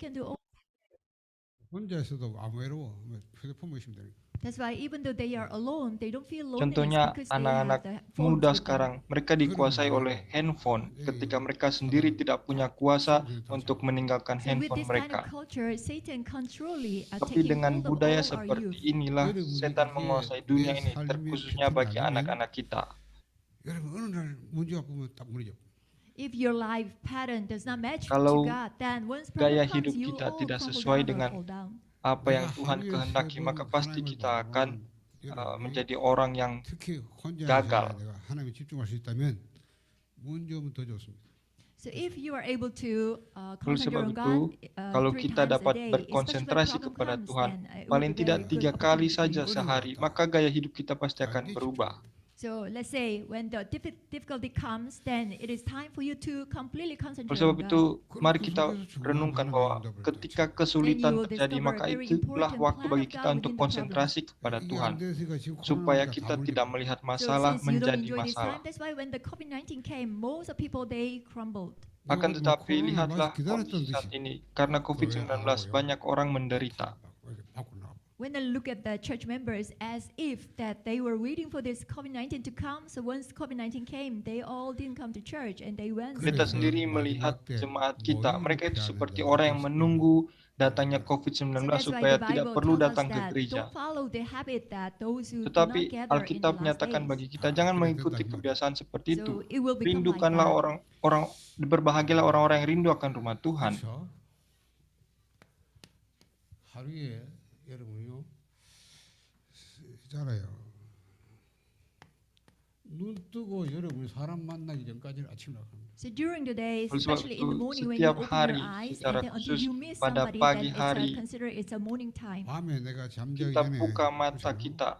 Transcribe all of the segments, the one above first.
can do all. 혼자 있어도 안 외로워. 휴대폰만 있으면 되니까. That's why even though they are alone, they don't feel loneliness Contohnya because they have anak-anak the phones muda with them. sekarang, mereka dikuasai oleh handphone ketika mereka sendiri tidak punya kuasa untuk meninggalkan So with handphone this kind of mereka. culture, Satan can truly Tapi taking dengan hold of budaya all our seperti youth. inilah setan menguasai dunia ini, terkhususnya bagi anak-anak kita. 여러분 어느 날 문제가 보면 딱 무너져. If your life pattern does not match to Kalau God, then once gaya problem comes, hidup you kita all tidak crumble sesuai down or dengan fall down. apa yang Tuhan kehendaki, maka pasti kita akan menjadi orang yang 특히 혼자 gagal. 내가 하나님에 집중할 수 있다면 문제면 더 좋습니다. So if you are able to Oleh concentrate sebab on itu, God kalau 3 kita times a dapat day, berkonsentrasi especially when kepada problem Tuhan, comes, then it will paling be tidak very good 3 kali opportunity for saja you. sehari, maka gaya hidup kita pasti akan berubah. So let's say when the difficulty comes, then it is time for you to completely Oleh concentrate sebab on itu, God. mari kita renungkan bahwa ketika kesulitan terjadi, maka itulah waktu bagi kita untuk konsentrasi kepada Tuhan, supaya kita tidak melihat So masalah since you don't menjadi enjoy this time, masalah. that's why when the COVID-19 came, most of people they crumbled. Akan tetapi lihatlah kondisi saat ini, karena COVID-19 banyak orang menderita. When I look at the church members as if that they were waiting for this COVID-19 to come, so once COVID-19 came, they all didn't come to church and they went. Kita sendiri melihat jemaat kita, mereka itu seperti orang yang menunggu datangnya COVID-19 So that's why supaya the tidak Bible perlu tells us datang ke that gereja. don't follow the habit that those who do not Tetapi gather in the Alkitab last menyatakan days. bagi kita, jangan mengikuti kebiasaan seperti itu. So it will become like Rindukanlah that. orang-orang, berbahagialah orang-orang yang rindu akan rumah Tuhan. 그렇죠? 하루에 여러분요 있잖아요. 눈 뜨고 여러분이 사람 만나기 전까지는 아침 나갑니다. So during the day, Oleh sebab especially in the itu, morning when you setiap open hari your eyes, secara and then until khusus you meet pada somebody, pagi then hari it's considered it's a morning time. 밤에 내가 잠자기 kita 전에 buka mata kita,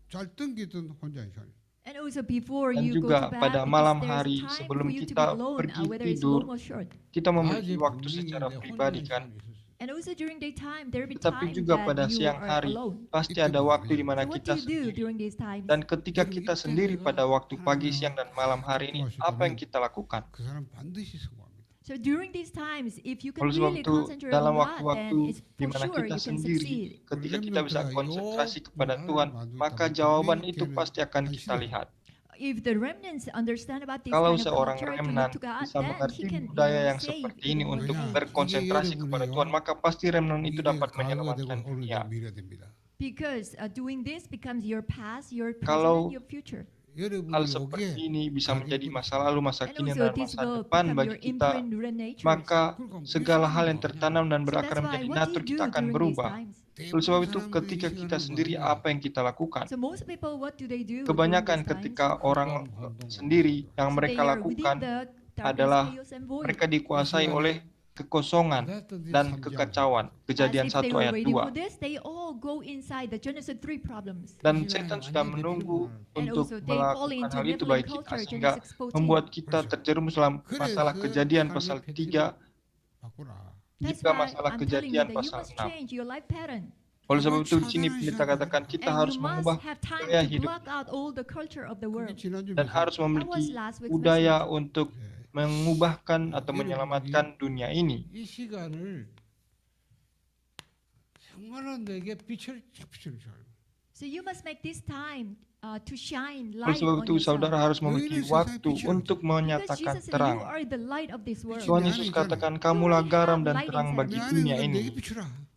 잘 땡기던 혼자 있어요. And also before dan you go juga to bed, pada because malam there's hari time sebelum for you to be kita alone, pergi whether it's tidur, long or short. kita memiliki 낮에 waktu 분명히 secara 내 pribadi 혼자 kan. 있는 시간이 있었어요. And also during daytime, there will be Tetapi time juga that pada you siang are hari alone. pasti ada waktu di mana So what do kita you do sendiri. during these times? Dan ketika kita sendiri pada waktu pagi, siang, dan malam hari ini, apa yang kita lakukan? 그 사람 반드시 성공합니다. So during these times, if you can Oleh sebab really itu, concentrate dalam on God, waktu-waktu then it's di for mana sure kita you can sendiri, succeed. ketika kita bisa konsentrasi kepada Tuhan, maka jawaban itu pasti akan kita lihat. If the remnants understand about this Kalau kind of seorang culture to remnan look to God, bisa then he mengerti can, budaya yang save seperti the ini world untuk and- berkonsentrasi kepada Tuhan, maka pasti remnan itu dapat 미래가 menyelamatkan 되고 오늘 dunia. 미래가 됩니다. Because doing this becomes your past, your present, Kalau and your future. Hal 여러분이 seperti 여기에 ini bisa menjadi masa lalu, masa And kini, also dan this masa will depan become bagi your kita. imprint nature. Maka segala hal yang tertanam dan So berakar that's why menjadi what do natur you kita do akan during these berubah. times? Oleh sebab itu ketika kita sendiri apa yang kita lakukan? So most people, what do they do? Kebanyakan during these times? ketika orang sendiri yang So mereka they are within lakukan the darkness, adalah chaos, and void. mereka dikuasai oleh kekosongan dan kekacauan. Kejadian As if they 1 were ayat waiting 2. for this, they all go inside the Genesis 3 problems. Dan setan sudah menunggu And untuk also they fall melakukan into hal itu Nephilim bagi kita, culture, sehingga Genesis 14. membuat kita terjerumus dalam masalah Kejadian pasal 3, 바꾸라. That's juga why masalah I'm telling you Kejadian that you pasal must 6. change your life pattern. Oleh sebab itu di sini kita katakan kita And harus you must mengubah have time gaya to hidup block out all the culture of the 그게 world. 지난주 dan harus That was memiliki last week's budaya message. untuk mengubahkan atau menyelamatkan dunia ini. 이 시간을 정말로 내게 빛을 비춰줘요. So you must make this time to shine Oleh light sebab on itu saudara yourself. harus memiliki waktu untuk Because menyatakan Jesus said you terang. are the light of this world. Tuhan Yesus katakan kamulah garam dan terang bagi dunia ini.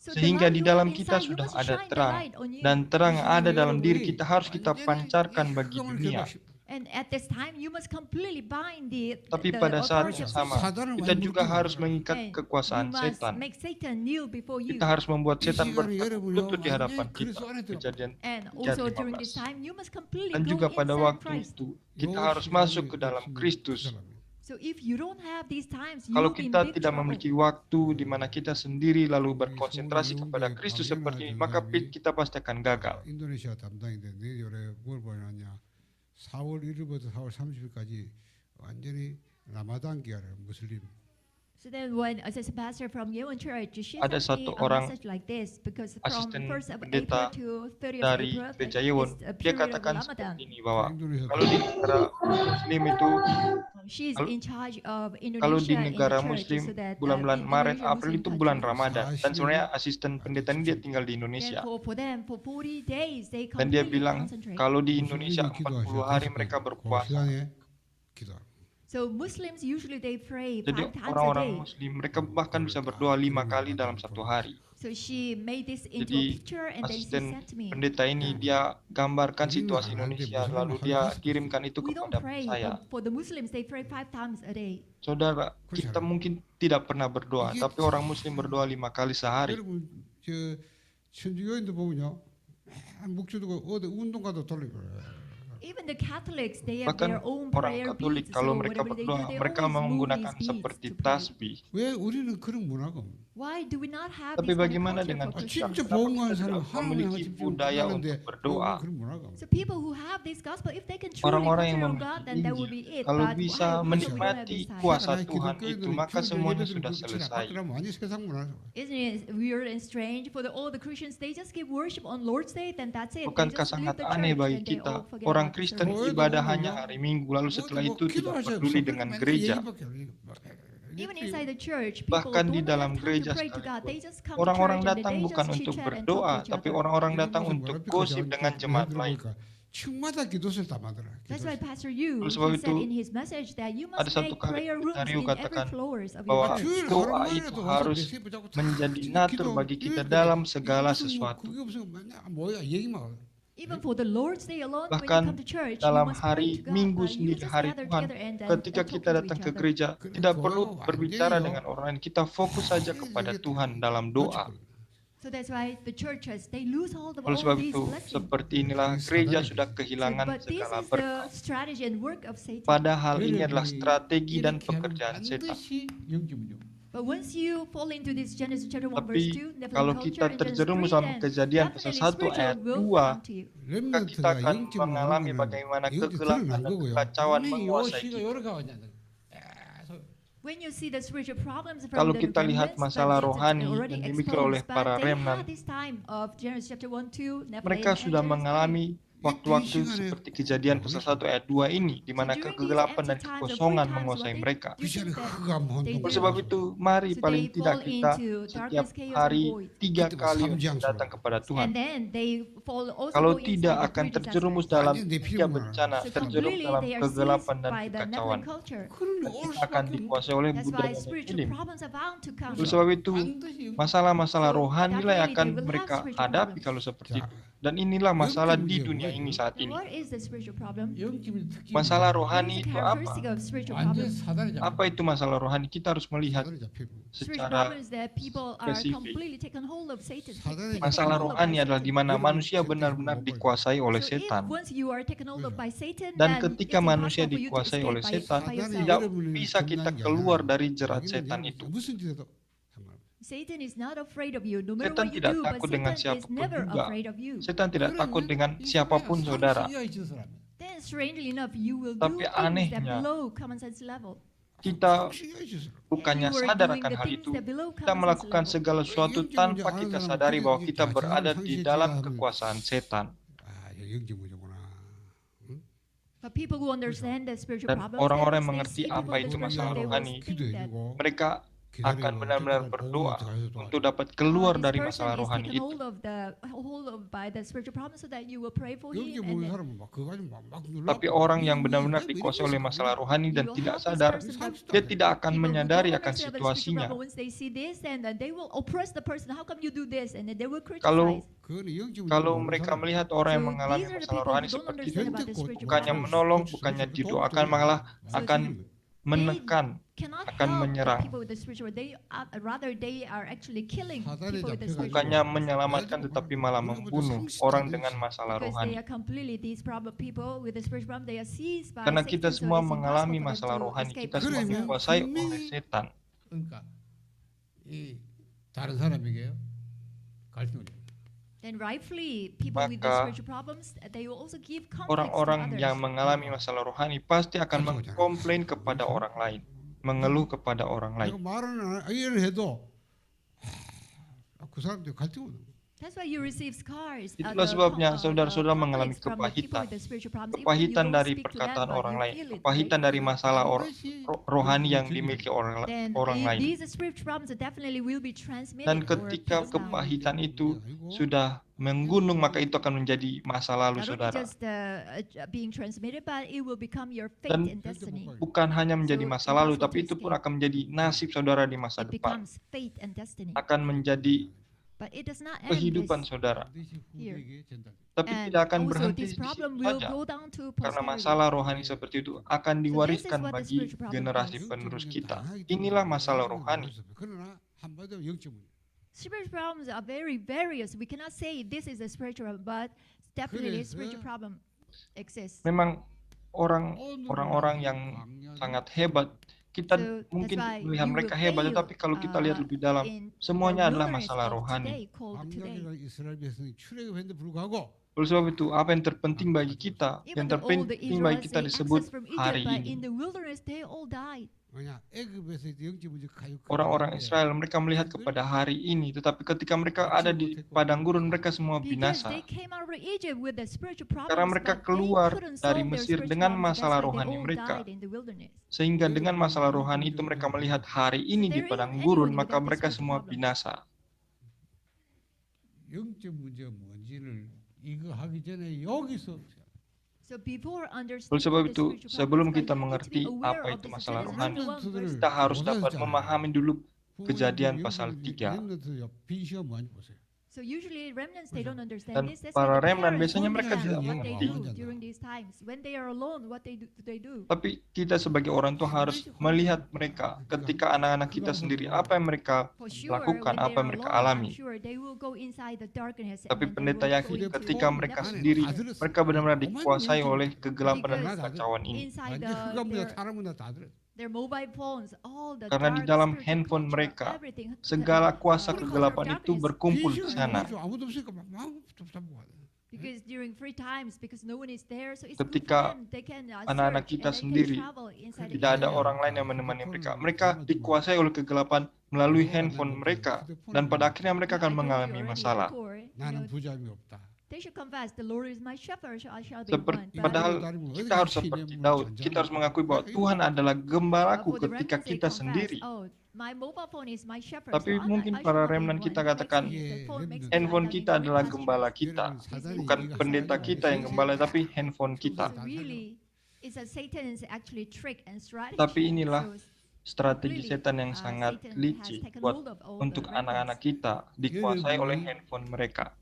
So the Sehingga light di you dalam have kita inside, you sudah must ada shine the terang. light on you. Dan terang yang ada dalam diri kita harus kita pancarkan bagi dunia. And at this time, you must completely bind Tapi the pada saat authority yang of sama, Satan. kita juga harus And mengikat you kekuasaan must setan. make Satan kneel before you. Kita harus membuat setan berlutut di hadapan kita. Kejadian And 3 also during this 15. time, you must completely Dan go juga pada inside waktu Christ. itu kita harus masuk ke dalam Kristus. So if you don't have these times, you Kalau will be in kita big tidak trouble. memiliki waktu di mana kita sendiri lalu berkonsentrasi kepada Kristus seperti ini, maka kita pasti akan gagal. 인도네시아 담당인데 내일에 뭘 보냐냐 4월 1일부터 4월 30일까지 완전히 라마단 기간을 무슬림 So then when as a pastor from Yeowon Church, she Ada sent me satu a orang message like this because from asisten 1st of April pendeta to 30th of dari April gereja is Yeowon, a dia period of katakan Ramadan. seperti ini bahwa 인도네시아 kalau di negara Muslim itu, She's Kalau- in charge of kalau di Indonesia in the negara church, Muslim so that bulan-bulan Maret, Indonesia April Muslim itu bulan country. Ramadan, dan sebenarnya asisten pendeta ini dia tinggal di Then Indonesia. for them for 40 days they Dan dia completely bilang concentrate. kalau di 무슬림이 Indonesia 40 hari mereka 그 berpuasa. 시간에 기도하는 So Muslims usually they pray Jadi 5 times a orang-orang day. Muslim mereka bahkan bisa berdoa 5 kali dalam satu hari. So she made this into a Jadi picture and then she asisten sent to me. pendeta ini dia gambarkan Ini situasi nggak nanti, Indonesia misalnya lalu hari dia Kamis. kirimkan itu We don't kepada pray, saya. but for the Muslims they pray 5 times a day. Saudara, kita mungkin tidak pernah berdoa, Iya. tapi orang Muslim berdoa 5 kali sehari. 여러분 저 천주교인들 보면요 목주도 어디 운동 가도 돌리고 Even the Catholics, they have Bahkan their own orang prayer Katolik beads. kalau So mereka whatever they berdoa, do, they mereka always move menggunakan these beads seperti to pray. tasbih. 왜 우리는 그런 문화가 없나? Why do we not have Tapi this kind of bagaimana culture dengan for kita? Christians? 진짜 Kenapa 보험하는 kita 사람 tidak memiliki 하나님 budaya 하는데 untuk berdoa? 그런 문화가 없나? So people who have this gospel, if they can truly Orang-orang yang concentrate on God, then that memiliki would be it. kalau But bisa why we don't have menikmati this time? kuasa 하나님 Tuhan 기독교인들은 itu, maka 교회들 semuanya 예배드리고 sudah 그치나 selesai. 밖이라면 완전 세상 문화. Isn't it weird and strange for all the Christians? They just give worship on Lord's Day, then that's it. They Bukankah just leave sangat the aneh church bagi and they kita, all forget orang about the Kristen service. ibadah hanya hari Minggu, lalu setelah itu tidak peduli dengan gereja. Even inside the church, people Bahkan di don't dalam have time gereja to pray to God. They sekalipun, just come orang-orang to church and datang they bukan just untuk chit-chat and talk berdoa, to each tapi other. orang-orang datang untuk gosip dengan jemaat lain. 층마다 기도실 다 만들어. That's why Pastor Yu Oleh he sebab said itu, in his message that you ada must satu make kali prayer rooms Pastor Yu in every katakan floors of bahwa your church. doa itu harus menjadi natur bagi kita dalam segala sesuatu. 그게 무슨 뭐야 얘기만. Even for the Lord's Day alone, when you Bahkan come to church, you dalam must pray hari to God. Minggu But you sendiri, just hari gather Tuhan, together and then ketika talk kita to datang each ke other. gereja, tidak perlu berbicara dengan orang lain. Kita fokus saja kepada Tuhan dalam doa. So that's why the churches they lose all Oleh sebab these itu, blessings. seperti inilah gereja sudah So, kehilangan but this segala is the berkat. strategy and work of Satan. Padahal ini adalah strategi dan pekerjaan setan. But once you fall into this Genesis chapter 1 verse Tapi 2, Nephilim kalau culture, kita and Genesis terjerumus 3, dalam then Kejadian pasal definitely 1 spiritual ayat will 2, come to you. maka kita akan mengalami bagaimana kegelapan dan kekacauan menguasai kita. When you see the spiritual problems from Kalau the kita lihat remnants, masalah but it's rohani already yang dimikirkan oleh exposed, para but they remnant, had this time of Genesis chapter 1, 2, Nephilim, mereka and sudah Genesis 3. mengalami waktu-waktu seperti Kejadian pasal 1 ayat 2 ini, di mana kegelapan dan kekosongan menguasai mereka. Oleh sebab itu, mari paling tidak kita setiap hari 3 kali datang kepada Tuhan. Kalau tidak akan terjerumus dalam 3 bencana, terjerumus dalam kegelapan dan kekacauan, kita akan dikuasai oleh budaya Nephilim. Oleh sebab itu, masalah-masalah rohani lah yang akan mereka hadapi kalau seperti itu. Dan inilah masalah di dunia ini saat ini. Masalah rohani itu apa? Apa itu masalah rohani? Kita harus melihat secara spesifik. Masalah rohani adalah di mana manusia benar-benar dikuasai oleh setan. Dan ketika manusia dikuasai oleh setan, tidak bisa kita keluar dari jerat setan itu. Satan is not afraid of you. No matter Setan what you tidak do, but takut dengan Satan is siapapun never juga. afraid of you. Setan tidak takut dengan siapapun, saudara. Then strangely enough, you will do Tapi things that anehnya, below common sense level. Kita bukannya You are sadar doing akan the hal things itu, that below kita common sense melakukan level. segala sesuatu tanpa kita sadari bahwa kita berada di dalam kekuasaan setan. But people who understand the spiritual Dan problems, orang-orang yang they mengerti see people apa with itu the masalah spiritual, they will rohani, think that mereka akan benar-benar berdoa untuk dapat keluar this dari person masalah is rohani taken itu. hold of by the spiritual problem so that you will pray for him and then Tapi orang yang benar-benar dikuasai oleh masalah rohani dan tidak sadar, dia tidak akan menyadari akan situasinya. once they see this and they will oppress the person. How come you do this? And then they will Kalau criticize. kalau mereka melihat orang yang So mengalami these are the masalah people rohani who don't seperti understand itu, about the spiritual bukannya problems. menolong, bukannya didoakan, malah akan menekan, Cannot akan help the menyerang. people with the spiritual. They rather they are actually killing people with the spiritual. Bukannya menyelamatkan tetapi malah membunuh orang dengan masalah Because they rohani. are completely these people with the spiritual problem. They are seized by Karena Satan, kita so semua it's mengalami impossible for them masalah to rohani, escape kita from semua this. dikuasai oleh setan. 그러니까 이 다른 사람에게 갈등을 줘. Then rightfully, people with the Maka spiritual problems, they will also give conflicts to orang-orang others. yang mengalami masalah rohani pasti akan mengkomplain kepada orang lain. mengeluh kepada orang lain. 내가 말은 이해를 해도 그 사람들이 갈증을 That's why you receive scars. Itulah sebabnya saudara-saudara mengalami kepahitan. Kepahitan dari perkataan orang lain, kepahitan dari masalah rohani yang dimiliki orang lain. Dan ketika kepahitan itu sudah menggunung, maka itu akan menjadi masa lalu saudara. Dan bukan hanya menjadi masa lalu, tapi itu pun akan menjadi nasib saudara di masa depan. Akan menjadi kehidupan saudara. Tapi tidak akan berhenti di situ saja. Karena masalah rohani seperti itu akan diwariskan bagi generasi penerus kita. Inilah masalah rohani. Spiritual problems are very various. We cannot say this is a spiritual problem, but definitely spiritual problem exists. Memang orang-orang yang sangat hebat, kita mungkin melihat mereka hebat, tetapi kalau kita lihat lebih dalam, semuanya adalah masalah rohani. Oleh sebab itu, apa yang terpenting bagi kita, yang terpenting bagi kita disebut hari ini. Orang-orang Israel, mereka melihat kepada hari ini, tetapi ketika mereka ada di padang gurun, mereka semua binasa. Karena mereka keluar dari Mesir dengan masalah rohani mereka. Sehingga dengan masalah rohani itu mereka melihat hari ini di padang gurun, maka mereka semua binasa. Oleh sebab itu, sebelum kita mengerti apa itu masalah rohani, kita harus dapat memahami dulu Kejadian pasal 3. Dan para remnant biasanya mereka tidak mengerti. Tapi kita sebagai orang tua harus melihat mereka ketika anak-anak kita sendiri, apa yang mereka lakukan, apa yang mereka alami. Tapi pendeta yakin ketika mereka sendiri, mereka benar-benar dikuasai oleh kegelapan dan kekacauan ini. Karena di dalam handphone mereka, segala kuasa kegelapan itu berkumpul di sana. Ketika anak-anak kita sendiri, tidak ada orang lain yang menemani mereka. Mereka dikuasai oleh kegelapan melalui handphone mereka. Dan pada akhirnya mereka akan mengalami masalah. Padahal kita harus seperti Daud. Kita harus mengakui bahwa Tuhan adalah gembalaku ketika kita sendiri. Tapi mungkin para remnant kita katakan, handphone kita adalah gembala kita. Bukan pendeta kita yang gembala, tapi handphone kita. Tapi inilah strategi setan yang sangat licik untuk anak-anak kita dikuasai oleh handphone mereka.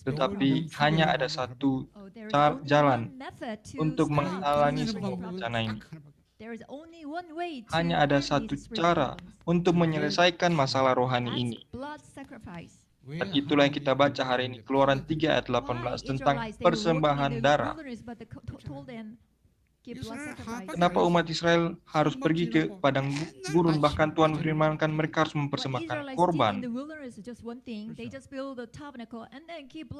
Tetapi hanya ada satu jalan untuk menghalangi semua bencana ini. Hanya ada satu cara untuk menyelesaikan masalah rohani ini. Dan itulah yang kita baca hari ini, Keluaran 3 ayat 18 tentang persembahan darah. Kenapa umat Israel harus pergi ke padang gurun? Bahkan Tuhan firmankan mereka harus mempersembahkan korban.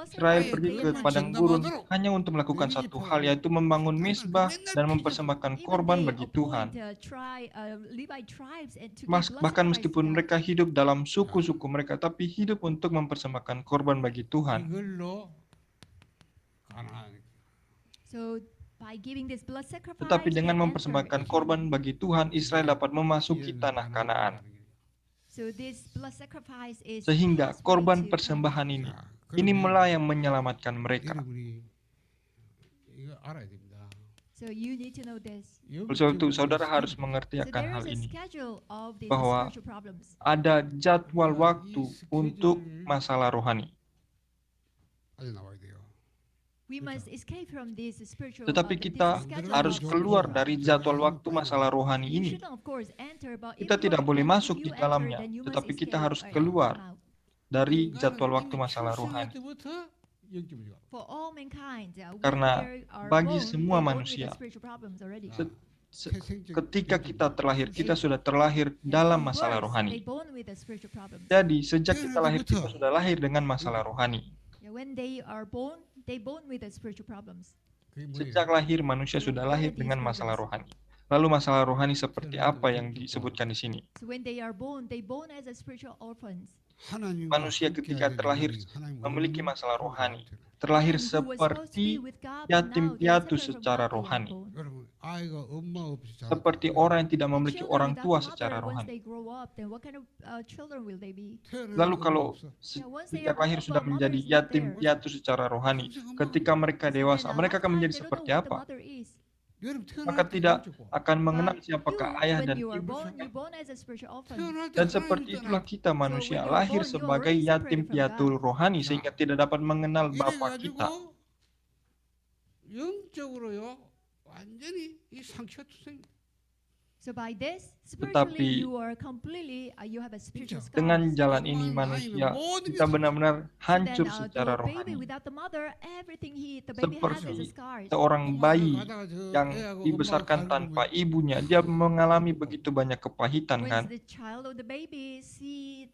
Israel pergi ke padang gurun hanya untuk melakukan satu hal, yaitu membangun mezbah dan mempersembahkan korban bagi Tuhan. Bahkan meskipun mereka hidup dalam suku-suku mereka, tapi hidup untuk mempersembahkan korban bagi Tuhan. Tetapi dengan mempersembahkan korban bagi Tuhan, Israel dapat memasuki tanah Kanaan. Sehingga korban persembahan ini melah yang menyelamatkan mereka. Oleh sebab itu, saudara harus mengerti akan hal ini, bahwa ada jadwal waktu untuk masalah rohani. Tetapi kita harus keluar dari jadwal waktu masalah rohani ini. Kita tidak boleh masuk di dalamnya, tetapi kita harus keluar dari jadwal waktu masalah rohani. Karena bagi semua manusia, ketika kita terlahir, kita sudah terlahir dalam masalah rohani. Jadi, sejak kita lahir, kita sudah lahir dengan masalah rohani. they born with the spiritual problems. 그게 뭐예요? Sejak lahir manusia sudah lahir dengan masalah rohani. Lalu masalah rohani seperti apa yang disebutkan di sini? So when they are born, they born as a spiritual orphans. 하나님과 Manusia ketika 함께하게 terlahir 되면 하나님 memiliki 얼마나 masalah 좋은 rohani. 것 같아요. Terlahir Men who was supposed to be seperti with God, but yatim now they are piatu separated from secara God, they are rohani. born. 여러분 아이가 엄마 없이 자라고 Seperti orang yang tidak The memiliki children orang without tua mother, secara once rohani. they grow up, then what kind of children will they be? 태어날 Lalu 엄마 kalau 없어. Yeah, once they sejak are lahir born, sudah but mother menjadi is not yatim there. piatu secara rohani, ketika mereka So dewasa, then, mereka akan lifetime, menjadi they don't know seperti what the apa? mother is. 여러분 태어날 Maka 때 tidak 그렇죠. akan mengenal But siapakah you, ayah when dan you are ibu. born, you born as a spiritual orphan. 태어날 때 Dan 하나님을 seperti itulah 떠나. kita manusia, when you are lahir born, you are sebagai already yatim separated from piatu God. rohani sehingga tidak dapat mengenal Bapa 이래가지고 kita. 영적으로요 완전히 이 상처투성. So by this, Tetapi spiritually you are completely, you have a spiritual scars. dengan jalan ini manusia kita benar-benar hancur So then, secara the baby rohani. without the mother, everything the baby has is Seperti scars. seorang bayi yang dibesarkan tanpa ibunya, dia mengalami begitu banyak kepahitan kan. When the child or the baby sees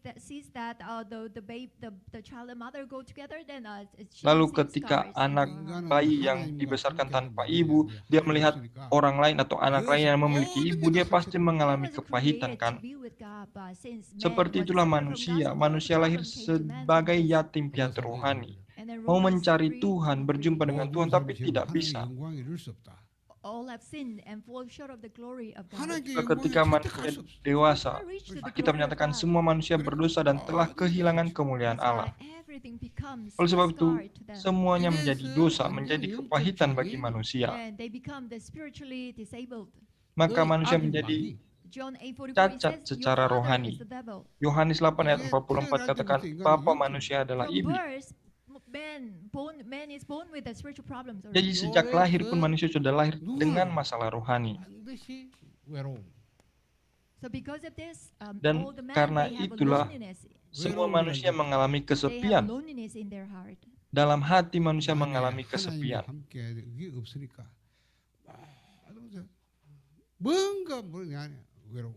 that the child and mother go together, then she Lalu sees ketika scars anak into her heart. bayi yang dibesarkan tanpa ibu, dia melihat orang lain atau anak lain yang memiliki ibu, dia pasti mengalami Man was kepahitan created kan. to be with God, but since man Seperti was itulah separate from manusia. God, so Manusia all the lahir problem came to man sebagai from this. yatim piatu rohani. And then Mau Romans mencari 3, Tuhan, berjumpa dengan Tuhan, tapi tidak bisa. 영광을 이룰 수 없다. all have sinned and fall short of the glory of God. 하나님께 Ketika 영광을 manusia 획득할 수 없어. dewasa, Cannot reach to the kita glory of menyatakan God. semua manusia berdosa dan telah kehilangan kemuliaan That's Allah. why everything becomes Oleh sebab a itu, scar to them. semuanya menjadi dosa, menjadi kepahitan bagi manusia. And they become the spiritually disabled. Maka 너희 manusia 아들 menjadi 왕이 John 8:44 cacat says, "Your secara father rohani." is the devil." Yohanes 8 ayat 44 katakan, Bapa manusia adalah From iblis. birth, man is born with the spiritual problems. Jadi already. sejak lahir pun manusia sudah lahir dengan masalah rohani. 반드시 외로움. So because of this, Dan all the men, karena they have a itulah loneliness. Semua manusia mengalami They have kesepian. loneliness in their heart. Dalam hati manusia mengalami 하나님과 kesepian. 함께 그게 없으니까 뭔가 외로움.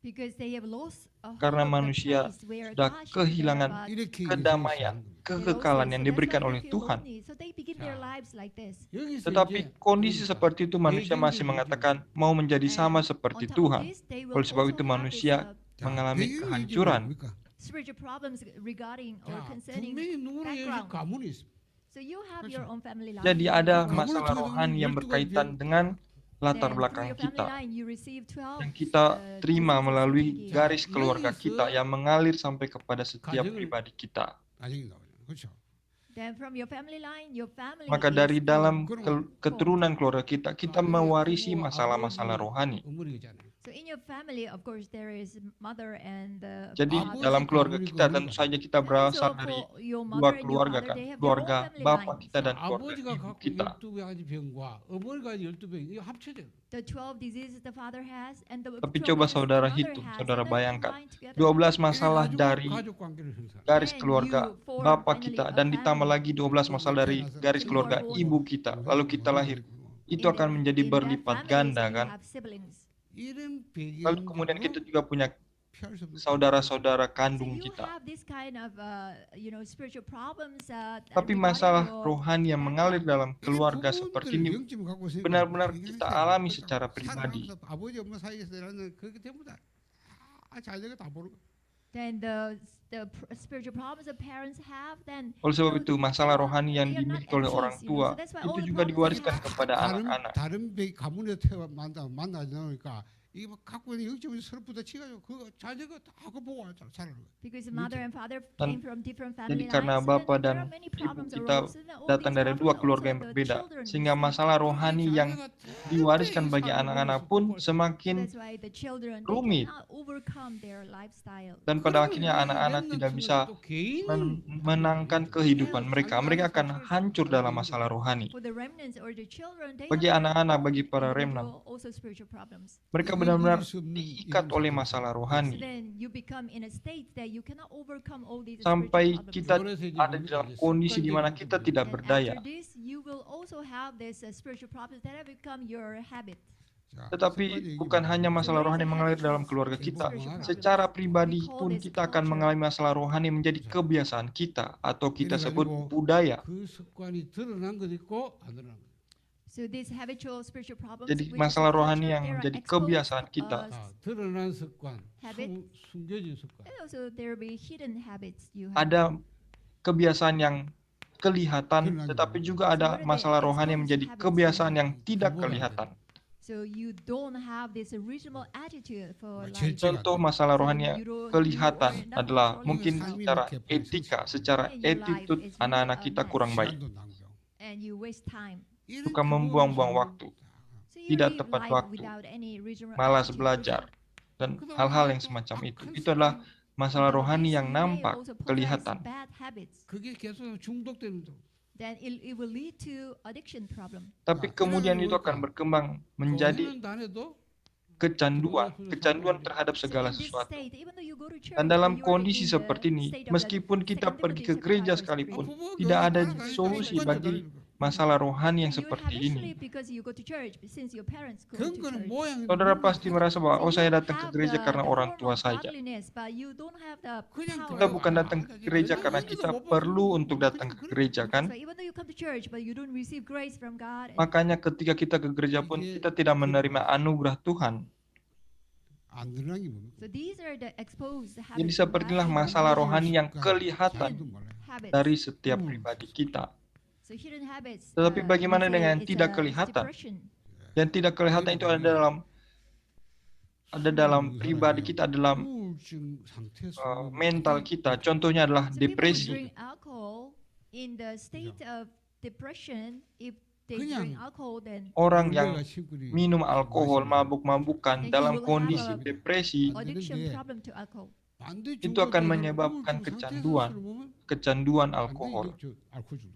Because they have lost a Karena hold of the manusia place where sudah God should be kehilangan there, but 이렇게 kedamaian, they kekekalan also- yang so that's diberikan why oleh they feel Tuhan. lonely. So they begin their lives like this. 여기서 Tetapi 이제 kondisi seperti itu manusia masih mengatakan mau menjadi sama And seperti on top of Tuhan. this, they will Oleh sebab also itu have manusia this, mengalami 배경이 kehancuran. 뭡니까? spiritual problems regarding or 자, concerning 분명히 누구나 여기 background. 가문이 있어. So you have your own family life. Jadi ada Kamu masalah tuh rohani yang 12 berkaitan dengan latar Then belakang through your family kita. line, you receive 12, Yang kita terima diseases melalui and garis Ya, keluarga ini kita yang mengalir sampai kepada setiap 가정을- pribadi kita. 나중에 나오잖아. 그렇죠? Then from your family line, your family Maka is dari dalam formed. keturunan keluarga kita, kita 가정에 mewarisi 부부, masalah-masalah 아버지, rohani. 어머니잖아요. So in your family, of course, there is mother and Jadi Abu father. dalam si keluarga kamu kita ini tentu keluarga. saja kita And berasal also dari for your dua mother and your keluarga father, kan, they have their own keluarga family bapak lines. kita dan keluarga 아버지가 ibu 갖고 kita. 12가지 병과 어머니가 12병 이거 합쳐져. The 12 diseases the father has and the Tapi 12 coba diseases saudara the mother hitung, has, saudara and then bayangkan. combine together. 12 masalah 이래가지고 dari 가족 관계를 형성. garis Then keluarga you form bapak finally kita a dan ditambah family. lagi 12 masalah dari garis You keluarga are born. ibu kita. Lalu kita lahir. Itu akan menjadi In that berlipat family, ganda so you kan. have siblings. 이런 Lalu kemudian kita juga punya 피할 수 없는 saudara-saudara So kandung you kita. have this kind of spiritual problems. Tapi regarding masalah your rohani yang mengalir dalam keluarga 이 seperti 부분들을 ini 영점을 갖고 있으니까 benar-benar 굉장히 kita 세요. alami 그러니까 secara pribadi. 살아가면서 아버지 엄마 사이에서 일하는 그게 전부 다잘 되게 다 모르고 Then the spiritual problems the parents have, then Oleh sebab so itu masalah rohani yang they are not dimiliki oleh at orang peace, tua So that's why all itu the juga problems diwariskan they have. kepada anak-anak. 다른 가문에서 만나지 않으니까 이게 막 갖고 있는 영점이 서로 부딪히가지고 그 자제가 다 그거 보고 살아는 거야. Because the mother and father Dan came from different family Jadi karena lines, so bapak then there dan are many ibu problems kita arose, and then all datang these dari dua problems keluarga also yang the berbeda, children sehingga receive. masalah rohani yang diwariskan bagi anak-anak pun So semakin that's why the children they rumit. cannot overcome their lifestyle. dan pada akhirnya anak-anak tidak bisa menangkan kehidupan mereka. Mereka akan hancur dalam masalah rohani. For the remnants or the children, they Bagi have their anak-anak, own bagi para individual remnant, also spiritual problems. mereka benar-benar diikat oleh masalah So rohani then you become in a state that you cannot overcome all these sampai spiritual kita problems. ada di dalam kondisi di mana kita tidak And berdaya. after this, you will also have this spiritual problems that have become your habit. Tetapi bukan hanya masalah rohani yang mengalir dalam keluarga kita. Secara pribadi pun kita akan mengalami masalah rohani menjadi kebiasaan kita atau kita sebut budaya. 그 습관이 드러난 것도 있고 안 드러난 것도 있고. So these habitual spiritual problems, Jadi which is masalah culture, rohani yang they are menjadi exposed, kebiasaan kita. 드러난 습관, habit. 숨겨진 습관. and also there will be hidden habits you have. Ada kebiasaan yang kelihatan, tetapi juga ada masalah rohani yang menjadi kebiasaan yang tidak kelihatan. So you don't have this reasonable attitude for Well, life. Contoh masalah rohani yang kelihatan adalah mungkin secara etika, secara attitude anak-anak kita kurang baik, 시간도 낭비하고. And you waste time. 이런 suka membuang-buang waktu, So you tidak live tepat life waktu, without any reasonable malas attitude. belajar, dan hal-hal yang semacam itu. Itu adalah masalah rohani yang nampak, kelihatan. Bad habits. 그게 계속 중독되는 거. Then it will lead to addiction problem. Tapi kemudian itu akan berkembang menjadi 교회는 안 해도 kecanduan terhadap segala So in this sesuatu. state, even though you go to church, Dan dalam you are kondisi in the seperti ini, state of the meskipun kita second pergi ke Timothy gereja chapter 5, verse sekalipun, 3. tidak ada solusi bagi masalah rohani yang You seperti habitually ini. because you go to church since your parents go to 근거는 church. 모양이 Saudara pasti merasa bahwa, So oh saya you datang ke have gereja karena the orang form tua of saja. godliness, but you don't have the 그냥 power. Kita bukan datang ke gereja karena kita perlu untuk datang ke gereja, kan? So even though you come to church, but you don't receive grace from God. Makanya ketika kita ke gereja pun kita tidak menerima anugerah Tuhan. 안 드러난 게 뭡니까? So these are the exposed habits. Jadi sepertilah masalah rohani yang kelihatan 자기도 몰라요. habits. dari setiap pribadi kita. So hidden habits. Tetapi bagaimana we say dengan it's tidak it's kelihatan? depression. Yang tidak kelihatan itu ada dalam pribadi kita, dalam 우울증 상태에서 mental kita. Contohnya adalah So people who depresi. drink alcohol in the state of depression, if they 그냥 drink alcohol, then Orang yang 원래가 시골이 minum alkohol, mabuk-mabukan dalam kondisi depresi, addiction problem to alcohol. 반대 itu akan 중독자들은 menyebabkan 우울증 kecanduan. 상태에서 보면 kecanduan 반대 alkohol. 알코올 중독.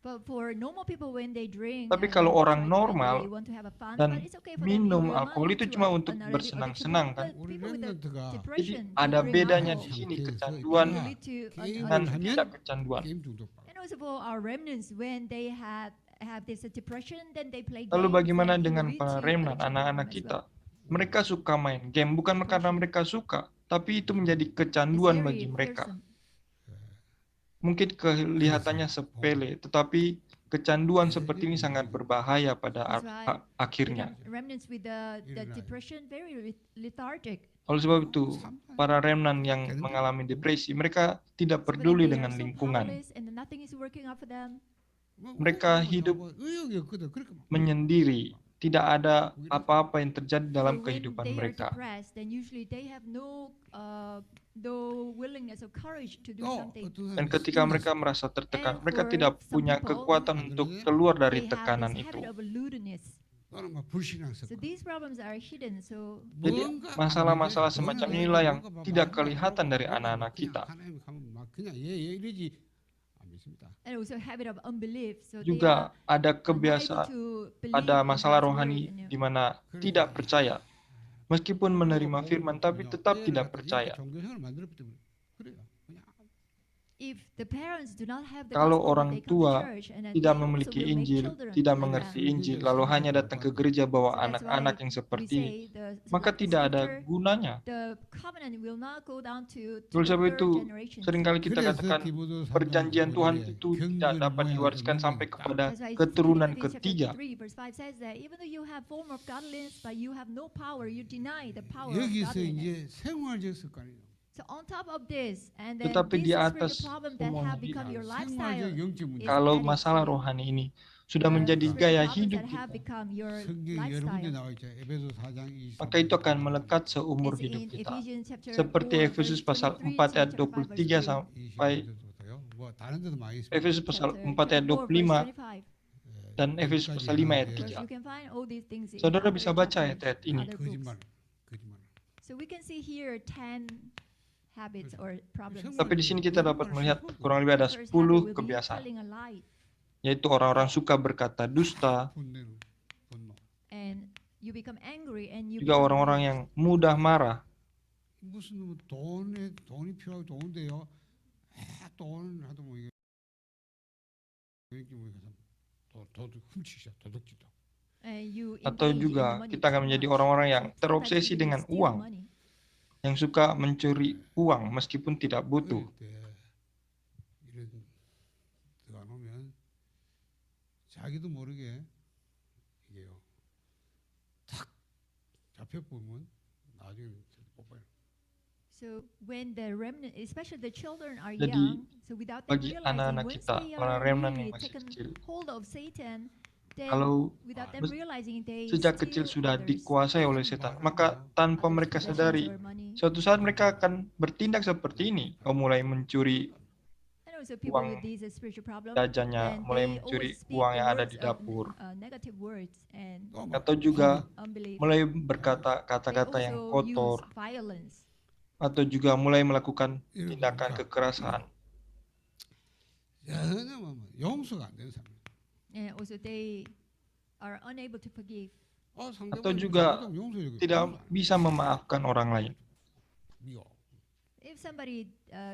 But for normal people when they drink, Tapi and kalau they orang try to normal they want to have a fun, dan but it's okay for them minum if they alkohol want itu to cuma have untuk an bersenang-senang, addiction kan? problem. But people with the 랩런트가 depression, Jadi they ada drink bedanya alcohol. di sini 상태에서 kecanduan Will lead to an 게임을 dan addiction. tidak kecanduan. 게임 중독. And also for our remnants, when they have this depression, then they play Lalu games, bagaimana and it will dengan lead para to remnant, addiction anak-anak problem as kita? well. Mereka suka main game, bukan karena mereka suka, tapi itu menjadi kecanduan It's very bagi mereka. fearsome. Mungkin kelihatannya sepele, tetapi kecanduan seperti ini sangat berbahaya pada That's why akhirnya. remnants with the depression very lethargic. Oleh sebab itu, para remnant yang mengalami depresi, mereka tidak peduli dengan lingkungan. Mereka hidup menyendiri, tidak ada apa-apa yang terjadi dalam kehidupan mereka. Dan ketika mereka merasa tertekan, mereka tidak punya kekuatan untuk keluar dari tekanan itu. Jadi masalah-masalah semacam inilah yang tidak kelihatan dari anak-anak kita. Juga ada kebiasaan, ada masalah rohani di mana tidak percaya. Meskipun menerima firman, tapi tetap tidak percaya. Kalau orang tua tidak memiliki Injil, tidak mengerti Injil, lalu hanya datang ke gereja bawa anak-anak yang seperti ini, maka tidak ada gunanya. Oleh sebab itu, seringkali kita katakan perjanjian Tuhan itu tidak dapat diwariskan sampai kepada keturunan ketiga. 여기서 이제 생활적 습관이에요. So on top of this, and then Tetapi di this atas spiritual problem that semuanya have become your lifestyle, 생활적 영적 문제. Kalau addiction. masalah rohani ini sudah menjadi Spiritual gaya problems hidup that have kita, become your 성경에 여러 군데 lifestyle. 나와 있죠. 에베소 4장 20. maka itu akan melekat seumur It's hidup in kita. Ephesians chapter Seperti 4, Efesus verse pasal 23, 4 ayat chapter 5, verse 23 3. sampai 뭐 다른 데도 많이 있습니다. Efesus pasal Chapter 4 ayat 4, verse 25 25. dan Efesus pasal 5 ayat Because 3. you can find all these things in Saudara other bisa baca chapters, ayat-ayat ini. other books. 거짓말. 거짓말. So we can see here 10 habits or problems. Tapi di sini kita dapat melihat kurang lebih ada First 10 habit will be kebiasaan, telling a lie, yaitu orang-orang suka berkata dusta, 분노. 분노. and you become angry, and you juga become orang-orang yang mudah marah. 무슨 뭐 돈이 필요하고 좋은데요. 돈 하도 뭐 이게 뭐 도둑 훔치자 도둑질도. Atau juga kita akan menjadi orang-orang yang terobsesi dengan uang, yang suka mencuri uang meskipun tidak butuh. 이런 들어가 놓으면 자기도 모르게 이게요 탁 잡혀 보면 나중에 못 봐요. So when the remnant, especially the children are Jadi, young, so without them bagi realizing, anak-anak once kita, they para are remnant yang really masih taken kecil, hold of Satan, then kalau without them mes- realizing they sejak kecil steal sudah others' dikuasai oleh things, setan, maka tanpa others' mereka possessions sadari, or money. suatu saat mereka akan bertindak seperti ini, mulai mencuri And also people uang with these spiritual problems, jajannya, then mulai they mencuri always speak uang the yang ada words di of dapur, negative words and atau juga unbelief. mulai berkata They kata-kata yang also use kotor, violence. atau juga mulai melakukan tindakan kekerasan. 용서가 안 되는 사람. And also they are unable to forgive. Atau juga tidak bisa memaafkan orang lain. If somebody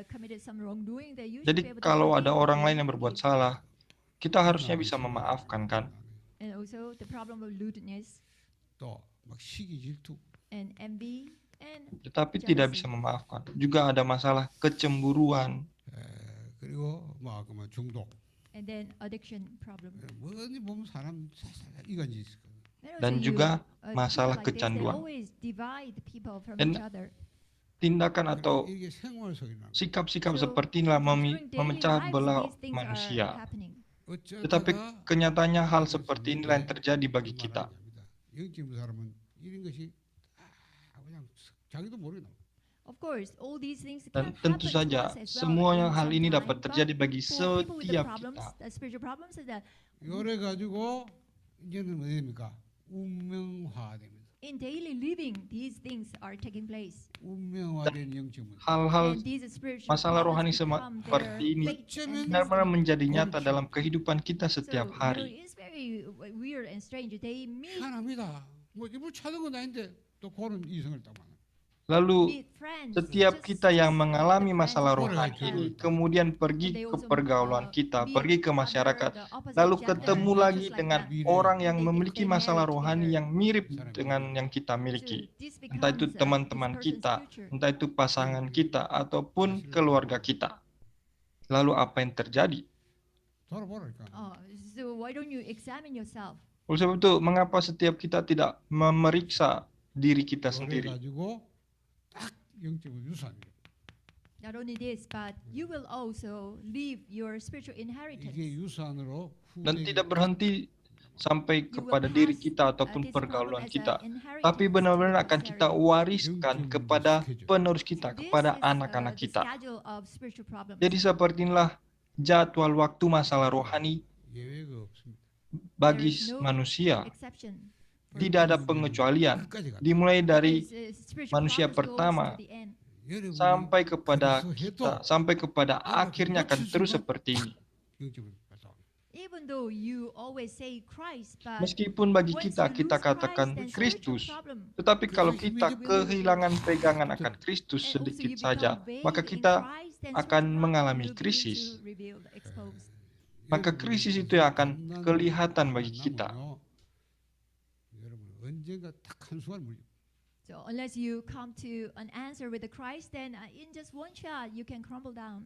committed some wrongdoing, they usually Jadi be able to kalau forgive ada orang and lain yang berbuat forgive. salah, kita harusnya bisa memaafkan kan? And also the problem of lewdness 또막 시기 질투. and envy and Tetapi tidak bisa memaafkan. Juga ada masalah kecemburuan, 그리고 뭐 아까 뭐 중독. and then addiction problem. 뭐니 보면 사람 이간질 있을 거예요. And dan also juga people masalah like this, they kecanduan. always divide people from Dan each other. tindakan atau 이게 생활 속이나. sikap-sikap So, seperti inilah during daily memecah lives, belah these things are manusia. happening. Tetapi kenyataannya hal seperti inilah yang terjadi bagi kita. 영적인 사람은 이런 것이 그냥 자기도 모르게 나와. Of course, all these things Dan can tentu happen to saja us as well semuanya in hal some ini time, dapat but terjadi bagi for people with the setiap problems, kita. the spiritual problems, is that 이래 가지고 이제는 뭐 됩니까? 운명화됩니다. in daily living, these things are taking place. 운명화된 영적 문제. Hal-hal And these spiritual masalah rohani problems become seperti their ini fate and benar-benar destiny. menjadi nyata dalam kehidupan kita So, setiap you know, hari. it's very weird and strange. They meet 희한합니다. 뭐 이걸 찾은 건 아닌데 또 그런 이성을 딱 만나. Lalu friends, setiap kita yang mengalami the masalah friends rohani of ini the kemudian And pergi they ke also, pergaulan kita, meet pergi ke other, masyarakat, the opposite lalu gender, ketemu just lagi like dengan that. orang yang They memiliki marry masalah rohani together. yang mirip dengan yang kita So miliki. this Entah itu becomes, teman-teman this person's kita, future. entah itu pasangan kita, ataupun keluarga kita. Lalu apa yang terjadi? 돌아보라니까. So why don't you examine yourself? Oleh sebab itu, mengapa setiap kita tidak memeriksa diri kita sendiri? 그래가지고 딱 영적인 유산이에요. Not only this, but you will also leave your spiritual inheritance. 이게 유산으로 Dan 후대에 tidak berhenti sampai You will kepada diri pass, kita ataupun this problem pergaulan as kita, an inheritance tapi to benar-benar the akan kita posterity. wariskan kepada penerus kita, So this kepada is, anak-anak the kita. schedule of spiritual problems. Jadi seperti inilah jadwal waktu masalah rohani 예외가 없습니다. bagi There is no manusia. exception. Tidak ada pengecualian. 끝까지 가. Dimulai dari Spiritual manusia problems goes pertama to the end. 여러분이 sampai kepada 그래서 kita, 해도 sampai kepada akhirnya akan terus seperti ini. 영적인 발상. Even though you always say Christ, but Meskipun bagi once kita, you kita lose Christ, katakan then spiritual Kristus, problem. tetapi kalau kita kehilangan pegangan akan Kristus And also sedikit you saja, become vague maka in kita Christ, then akan spiritual mengalami problem will begin krisis. to reveal, expose. Maka krisis itu yang akan kelihatan bagi kita. 여러분 언젠가 딱 한 순간 물려. So unless you come to an answer with the Christ, then in just one shot you can crumble down.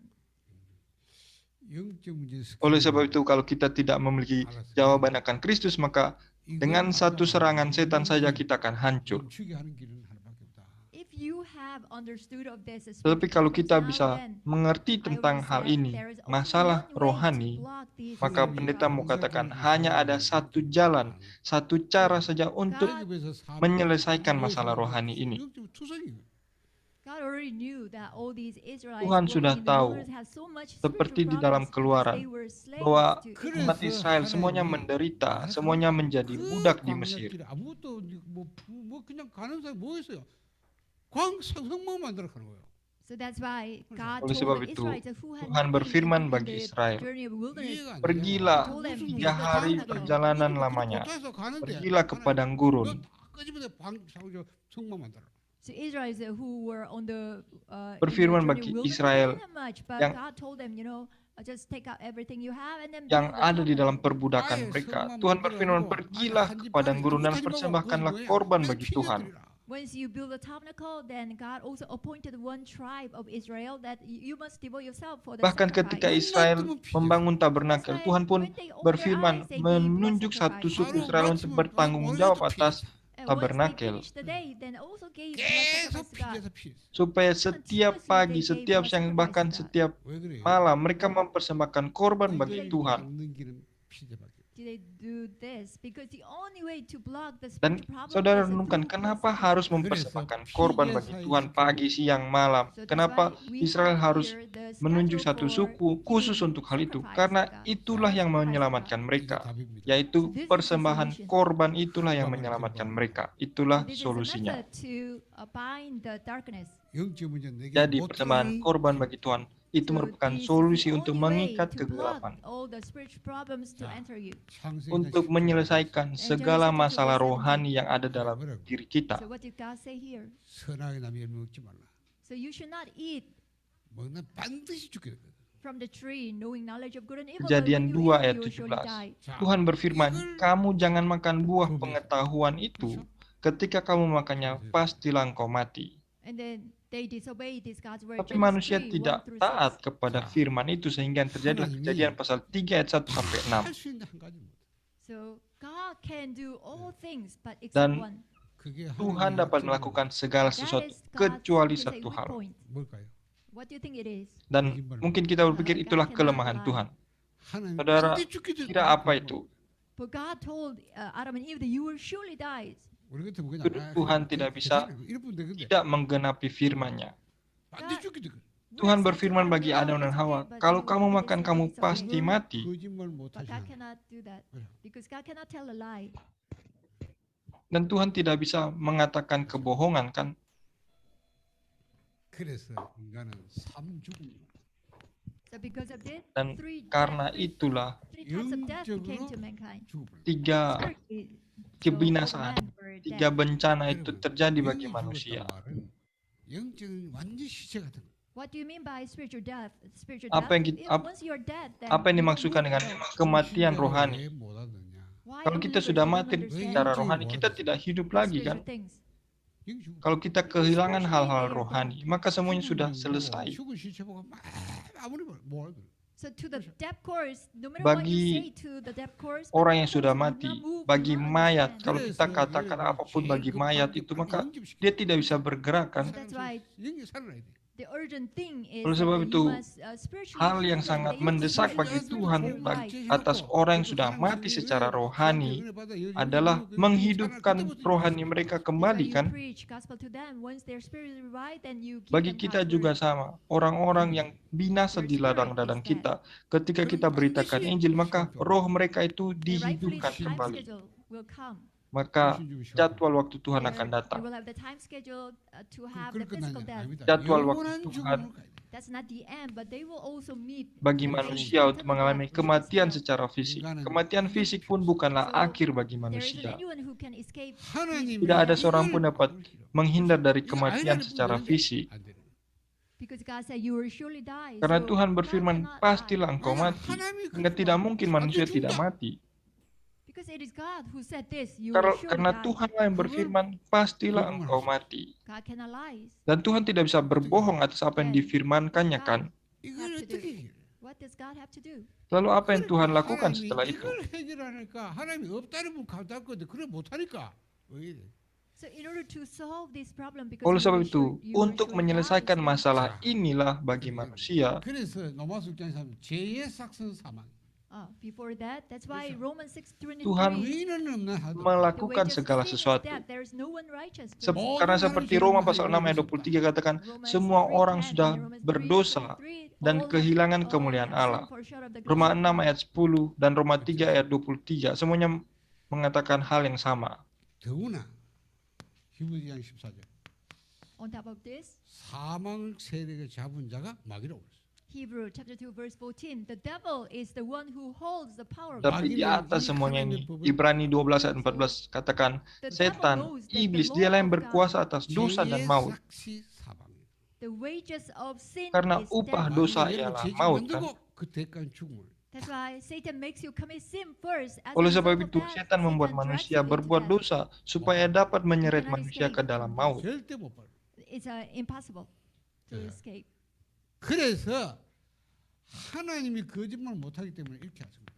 영적 문제. Oleh sebab itu, kalau kita tidak memiliki jawaban akan Kristus, maka dengan satu serangan setan saja kita akan hancur. 멈추게 하는 길은 하나밖에 없다. If you have understood of this Tetapi kalau kita spiritual bisa problems now, then mengerti I tentang already hal said ini, there is only masalah one way to rohani, block these maka spiritual pendeta mau problems. katakan hanya ada satu jalan, satu cara saja untuk menyelesaikan masalah rohani ini. God already knew that all these Israelites Tuhan walking sudah in the tahu, wilderness had so much seperti spiritual di dalam problems Keluaran, because they were slaves bahwa to umat Israel semuanya menderita, semuanya menjadi budak di Mesir. 아무것도 뭐 그냥 가는 사람이 뭐 있어요? 성만 만들어 가는 거예요. So that's why God Oleh sebab told the itu, Israelites who had Tuhan not berfirman been in bagi the Israel, journey of wilderness, 이해가 안 돼. pergilah Told them, 3 hari perjalanan lamanya, pergilah ke padang gurun. 성만 만들어. so Israelites who were on the Berfirman in the bagi journey of wilderness, Israel they didn't have much, but yang God told them, just take out everything you have and then yang build the ada di dalam tabernacle. perbudakan mereka. Tuhan berfirman, pergilah ke padang gurun dan persembahkanlah korban bagi Tuhan. Once you build the tabernacle, then God also appointed one tribe of Israel that you must devote yourself for the Bahkan sacrifice. ketika Israel membangun tabernakel, Tuhan pun berfirman menunjuk satu suku Israel untuk bertanggung jawab atas tabernakel. Supaya setiap pagi, setiap siang, bahkan setiap malam mereka mempersembahkan korban bagi Tuhan. Dan saudara renungkan, kenapa harus mempersembahkan korban bagi Tuhan pagi, siang, malam? Kenapa Israel harus menunjuk satu suku khusus untuk hal itu? Karena itulah yang menyelamatkan mereka, yaitu persembahan korban itulah yang menyelamatkan mereka. Itulah solusinya. Jadi persembahan korban bagi Tuhan itu merupakan solusi untuk mengikat kegelapan, untuk menyelesaikan segala masalah rohani yang ada dalam diri kita. Kejadian 2 ayat 17. Tuhan berfirman, kamu jangan makan buah pengetahuan itu, ketika kamu makannya pastilah engkau mati. Tapi manusia tidak taat kepada firman itu sehingga terjadilah Kejadian pasal 3 ayat 1 sampai 6. Dan Tuhan dapat melakukan segala sesuatu kecuali satu hal. Dan mungkin kita berpikir itulah kelemahan Tuhan. Saudara, kira apa itu? Tuhan tidak bisa tidak menggenapi firman-Nya. Tuhan berfirman bagi Adam dan Hawa, kalau kamu makan kamu pasti mati. Dan Tuhan tidak bisa mengatakan kebohongan, kan? Dan karena itulah 3 kebinasaan, 3 bencana itu terjadi bagi manusia. Apa yang dimaksudkan dengan kematian rohani? Kalau kita sudah mati secara rohani, kita tidak hidup lagi, kan? Kalau kita kehilangan hal-hal rohani, maka semuanya sudah selesai. Bagi orang yang sudah mati, bagi mayat, kalau kita katakan apapun bagi mayat itu, maka dia tidak bisa bergerak, kan? Oleh sebab itu, hal yang sangat mendesak bagi Tuhan atas orang yang sudah mati secara rohani adalah menghidupkan rohani mereka kembali, kan? Bagi kita juga sama, orang-orang yang binasa di ladang-ladang kita, ketika kita beritakan Injil, maka roh mereka itu dihidupkan kembali. Maka jadwal waktu Tuhan akan datang. Jadwal waktu Tuhan bagi manusia untuk mengalami kematian secara fisik. Kematian fisik pun bukanlah akhir bagi manusia. Tidak ada seorang pun dapat menghindar dari kematian secara fisik. Karena Tuhan berfirman, pastilah engkau mati. Hingga tidak mungkin manusia tidak mati. Karena Tuhanlah yang berfirman, pastilah engkau mati. Dan Tuhan tidak bisa berbohong atas apa yang difirmankannya, kan? Lalu apa yang Tuhan lakukan setelah itu? Oleh sebab itu, untuk menyelesaikan masalah inilah bagi manusia, Tuhan melakukan segala sesuatu. Karena seperti Roma pasal 6 ayat 23 katakan, semua orang sudah berdosa dan kehilangan kemuliaan Allah. Roma 6 ayat 10 dan Roma 3 ayat 23 semuanya mengatakan hal yang sama. On top of this, 사망 세력을 잡은 자가 마귀라고 그랬어요. Hebrew chapter 2 verse 14, the devil is the one who holds the power of Tapi di atas semuanya ini, Ibrani 12 ayat 14 katakan, setan, iblis, dialah yang berkuasa atas dosa dan maut. The wages of sin Karena is upah death. dosa ialah maut, kan? 그 대가는 죽음을. That's why Satan makes you commit sin first. As a Oleh result sebab of itu, that, setan membuat Satan drags manusia you into berbuat death. dosa supaya dapat menyeret cannot manusia escape ke dalam from maut. 절대 못 벌어. It's impossible to Yeah. escape. 그래서 하나님이 거짓말 못하기 때문에 이렇게 하십니다.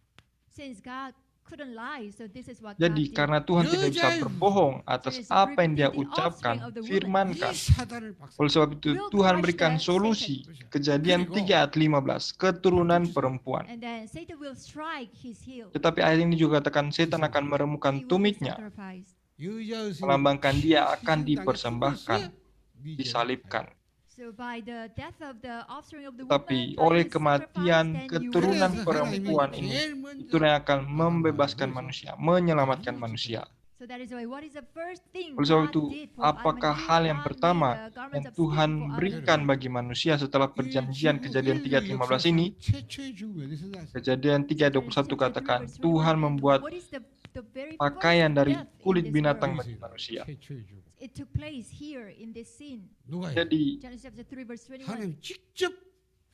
Since God couldn't lie, so this is what Jadi God did. karena Tuhan tidak bisa berbohong atas apa yang dia ucapkan, 이 firmankan. 사단을 박살. Oleh sebab itu Tuhan berikan solusi. Kejadian 3 ayat 15, keturunan perempuan. And then Satan will strike his heel. Tetapi ayat ini juga katakan setan akan meremukkan He will be tumitnya, sacrificed. 여자 의식이 melambangkan dia akan 희생당해 dipersembahkan, 죽었어. 네 disalibkan. So by the death of the offspring of the Tetapi woman, by oleh his kematian sacrifice, then you keturunan will be perempuan saved. ini, 제일 먼저 itu yang akan membebaskan manusia, menyelamatkan manusia. So that is why what is the first thing Oleh sebab God itu, did for Adam apakah and Eve? hal yang God pertama made the garments yang of Tuhan skin for Adam berikan and Eve. bagi manusia setelah perjanjian Kejadian 3 ayat 15 ini? 최초의 죽음이 어디서 났어? Kejadian 3 ayat 21 katakan, Verse 21, Tuhan and membuat what is the very pakaian first dari death in kulit this binatang world? bagi manusia. 최초의 죽음. It took place here in this scene. 누가 해? Jadi Genesis chapter 3 verse 21. 하나님 직접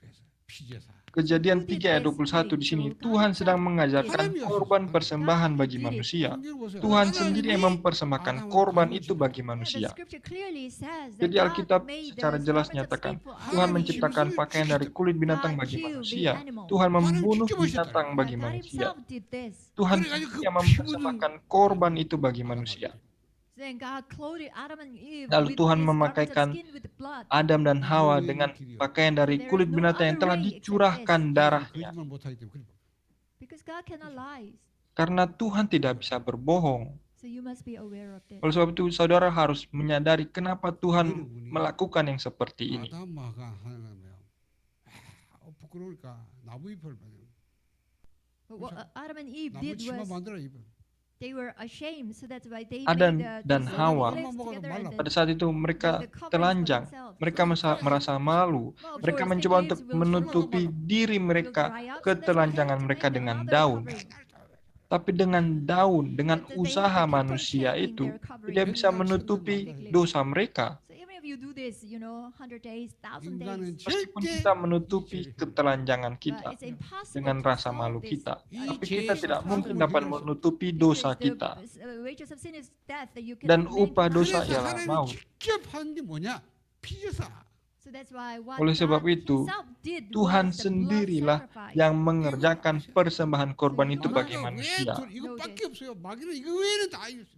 해서 피제사. Kejadian 3 ayat 21 di sini, Tuhan sedang mengajarkan korban persembahan bagi manusia. Tuhan sendiri yang mempersembahkan korban itu bagi Yeah, the manusia. scripture clearly says that Jadi God Alkitab made secara the jelas garments of nyatakan, skin for Tuhan Adam. menciptakan pakaian dari kulit binatang God bagi killed the manusia. animal. Tuhan membunuh binatang bagi God manusia. himself did this. Tuhan sendiri yang mempersembahkan korban itu bagi manusia. Then God clothed Adam and Eve Lalu with Tuhan these memakaikan garments of skin with blood. Adam dan Hawa dengan pakaian dari kulit binatang yang telah dicurahkan darahnya. 거짓말 못하기 때문에. Because God cannot lie. Karena Tuhan tidak bisa berbohong. So you must be aware of that. Oleh sebab itu saudara harus menyadari kenapa Tuhan melakukan yang seperti ini. 아담마가 하는 거야. 부끄러우니까 나무 잎을 받아. But what Adam and Eve 나무 did 치마 was 만들어 입어. they were ashamed, so that's why they Adam made dan these Hawa clothes together and Pada then saat itu mereka telanjang, mereka merasa malu, mereka mencoba untuk menutupi diri mereka, ketelanjangan mereka dengan daun. Tapi dengan daun, dengan usaha manusia itu, tidak bisa menutupi dosa mereka. So even if you do this, 100 days, 1,000 인간은 days, Meskipun 절대 kita menutupi ketelanjangan kita it's impossible dengan to rasa solve malu this. kita, 이 tapi 죄의 kita tidak mungkin 사함을 dapat 해결할 수 menutupi Because dosa the kita. wages of sin is death, that you Dan cannot upah make it. dosa 그래서 ialah 하나님이 maut. 직접 하는 게 뭐냐? 피제사. So that's why what Oleh sebab God itu, himself did Tuhan was the blood sendirilah sacrifice. yang mengerjakan persembahan korban itu bagi 마귀가 manusia. 왜 이것밖에 없어요? 마귀는 이거 외에는 다 있어요.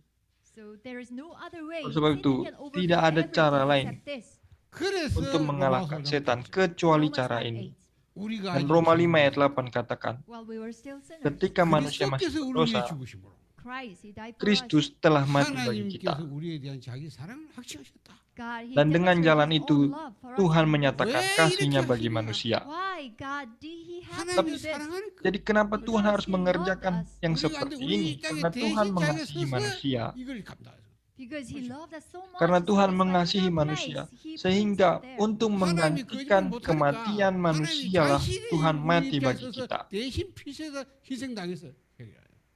So there is no other way. Oleh sebab Satan itu, can overcome tidak ada cara everything lain except this. 그래서 untuk mengalahkan setan kecuali cara ini. 우리가 Dan Roma 5 ayat 8 katakan, While we were still sinners, ketika manusia masih 그리스도께서 우리를 위해 berdosa, 죽으심으로 Christ, he died for us. Kristus telah mati bagi kita. 하나님께서 우리에 대한 자기 사랑을 확증하셨다. God, he Dan dengan demonstrated jalan his itu, own love for us. Tuhan menyatakan 왜 kasih-Nya 이렇게 bagi 하시냐? manusia. Why God did he have to 하나님이 do this? 사랑하니까. Jadi kenapa Tuhan harus mengerjakan yang 우리가 seperti 우리 ini? 이 땅에 Karena Tuhan 대신 mengasihi 자기가 manusia. 서서 이걸 감당해서. Because he loved us so much. Karena so Tuhan that's why mengasihi in our manusia, place, he sehingga puts there. untuk menggantikan kematian manusialah Tuhan mati bagi kita. 대신 피세서 희생당해서.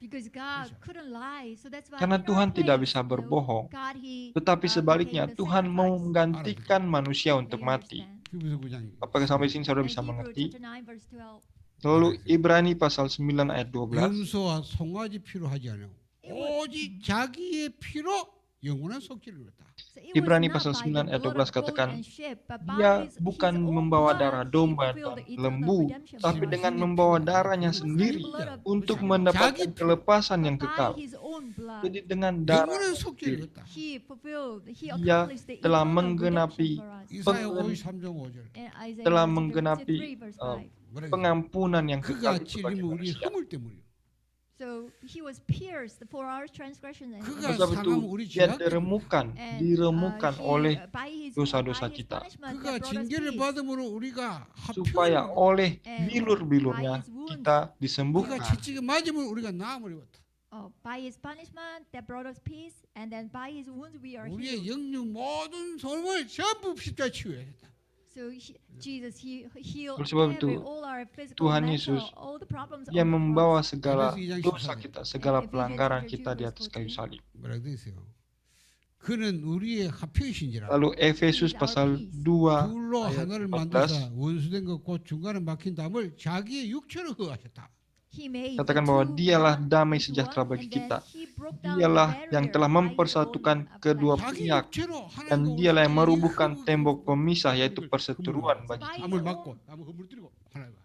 Because God couldn't lie. So that's why Karena in our Tuhan tidak place, bisa berbohong. God, he, Tetapi sebaliknya, became the Tuhan mau sacrifice. menggantikan manusia They untuk mati. understand. 주부서 9장. Apakah sampai sini saudara And bisa Hebrews mengerti? chapter 9, verse 12. Lalu Ibrani pasal 9 ayat 12. 염소와 송아지 피로 하지 않아. 오직 자기의 피로 영원한 속죄를 이뤘다. So it was Ibrani not pasal by 9 the ayat blood 12 of goat katakan, and sheep, but by Dia his bukan own membawa blood, darah he domba fulfilled dan the eternal lembu, redemption tapi for us. dengan membawa darahnya sendiri untuk mendapatkan kelepasan yang By kekal. his own blood, Jadi dengan darah 영원한 속죄를 sendiri, 이뤘다. he fulfilled, he Dia accomplished the telah eternal menggenapi redemption for us. 이사야 Pengen- 53장 5절. And Isaiah telah chapter menggenapi 53, verse 5. 뭐라 그랬어요? pengampunan yang kekal 그가 itu bagi 찔림은 우리 manusia. 허물 때문이요. So he was pierced for our transgression and 그가 Sebab itu 상함 우리 dia 죄악 때문에. diremukan oleh by his dosa-dosa by his kita. punishment 그가 that brought us 징계를 peace. 받음으로 우리가 supaya 합평을 oleh bilur-bilurnya kita 그가 disembuhkan. 채찍에 맞으면 우리가 나음을 입었다. By his punishment that brought us peace, and then by his wounds we are 우리의 healed. 영육 모든 소름을 전부 십자가에 치유했다. So Jesus, he healed Oleh sebab itu, all our physical, Tuhan mental, Yesus, all the problems Dia on the membawa cross. segala Efesius dosa 14. kita, segala Efesians pelanggaran chapter kita 2 di verse atas kayu 14. salib. 뭐라고 돼 있어요? 그는 우리의 합형이신지라. Lalu Efesus pasal 2 둘로 ayat 하나를 14. 만드사 원수된 것 곧 중간에 막힌 담을 자기의 육체로 허하셨다. Katakan bahwa dialah damai sejahtera bagi kita. Dialah yang telah mempersatukan kedua 자기 pihak. 육체로 Dan 하나님과 dialah yang 원수된 merubuhkan 이 tembok 흙을 pemisah, 흙을 yaitu perseteruan bagi kita. 담을 막고 담을 허물뜨리고 하나님과.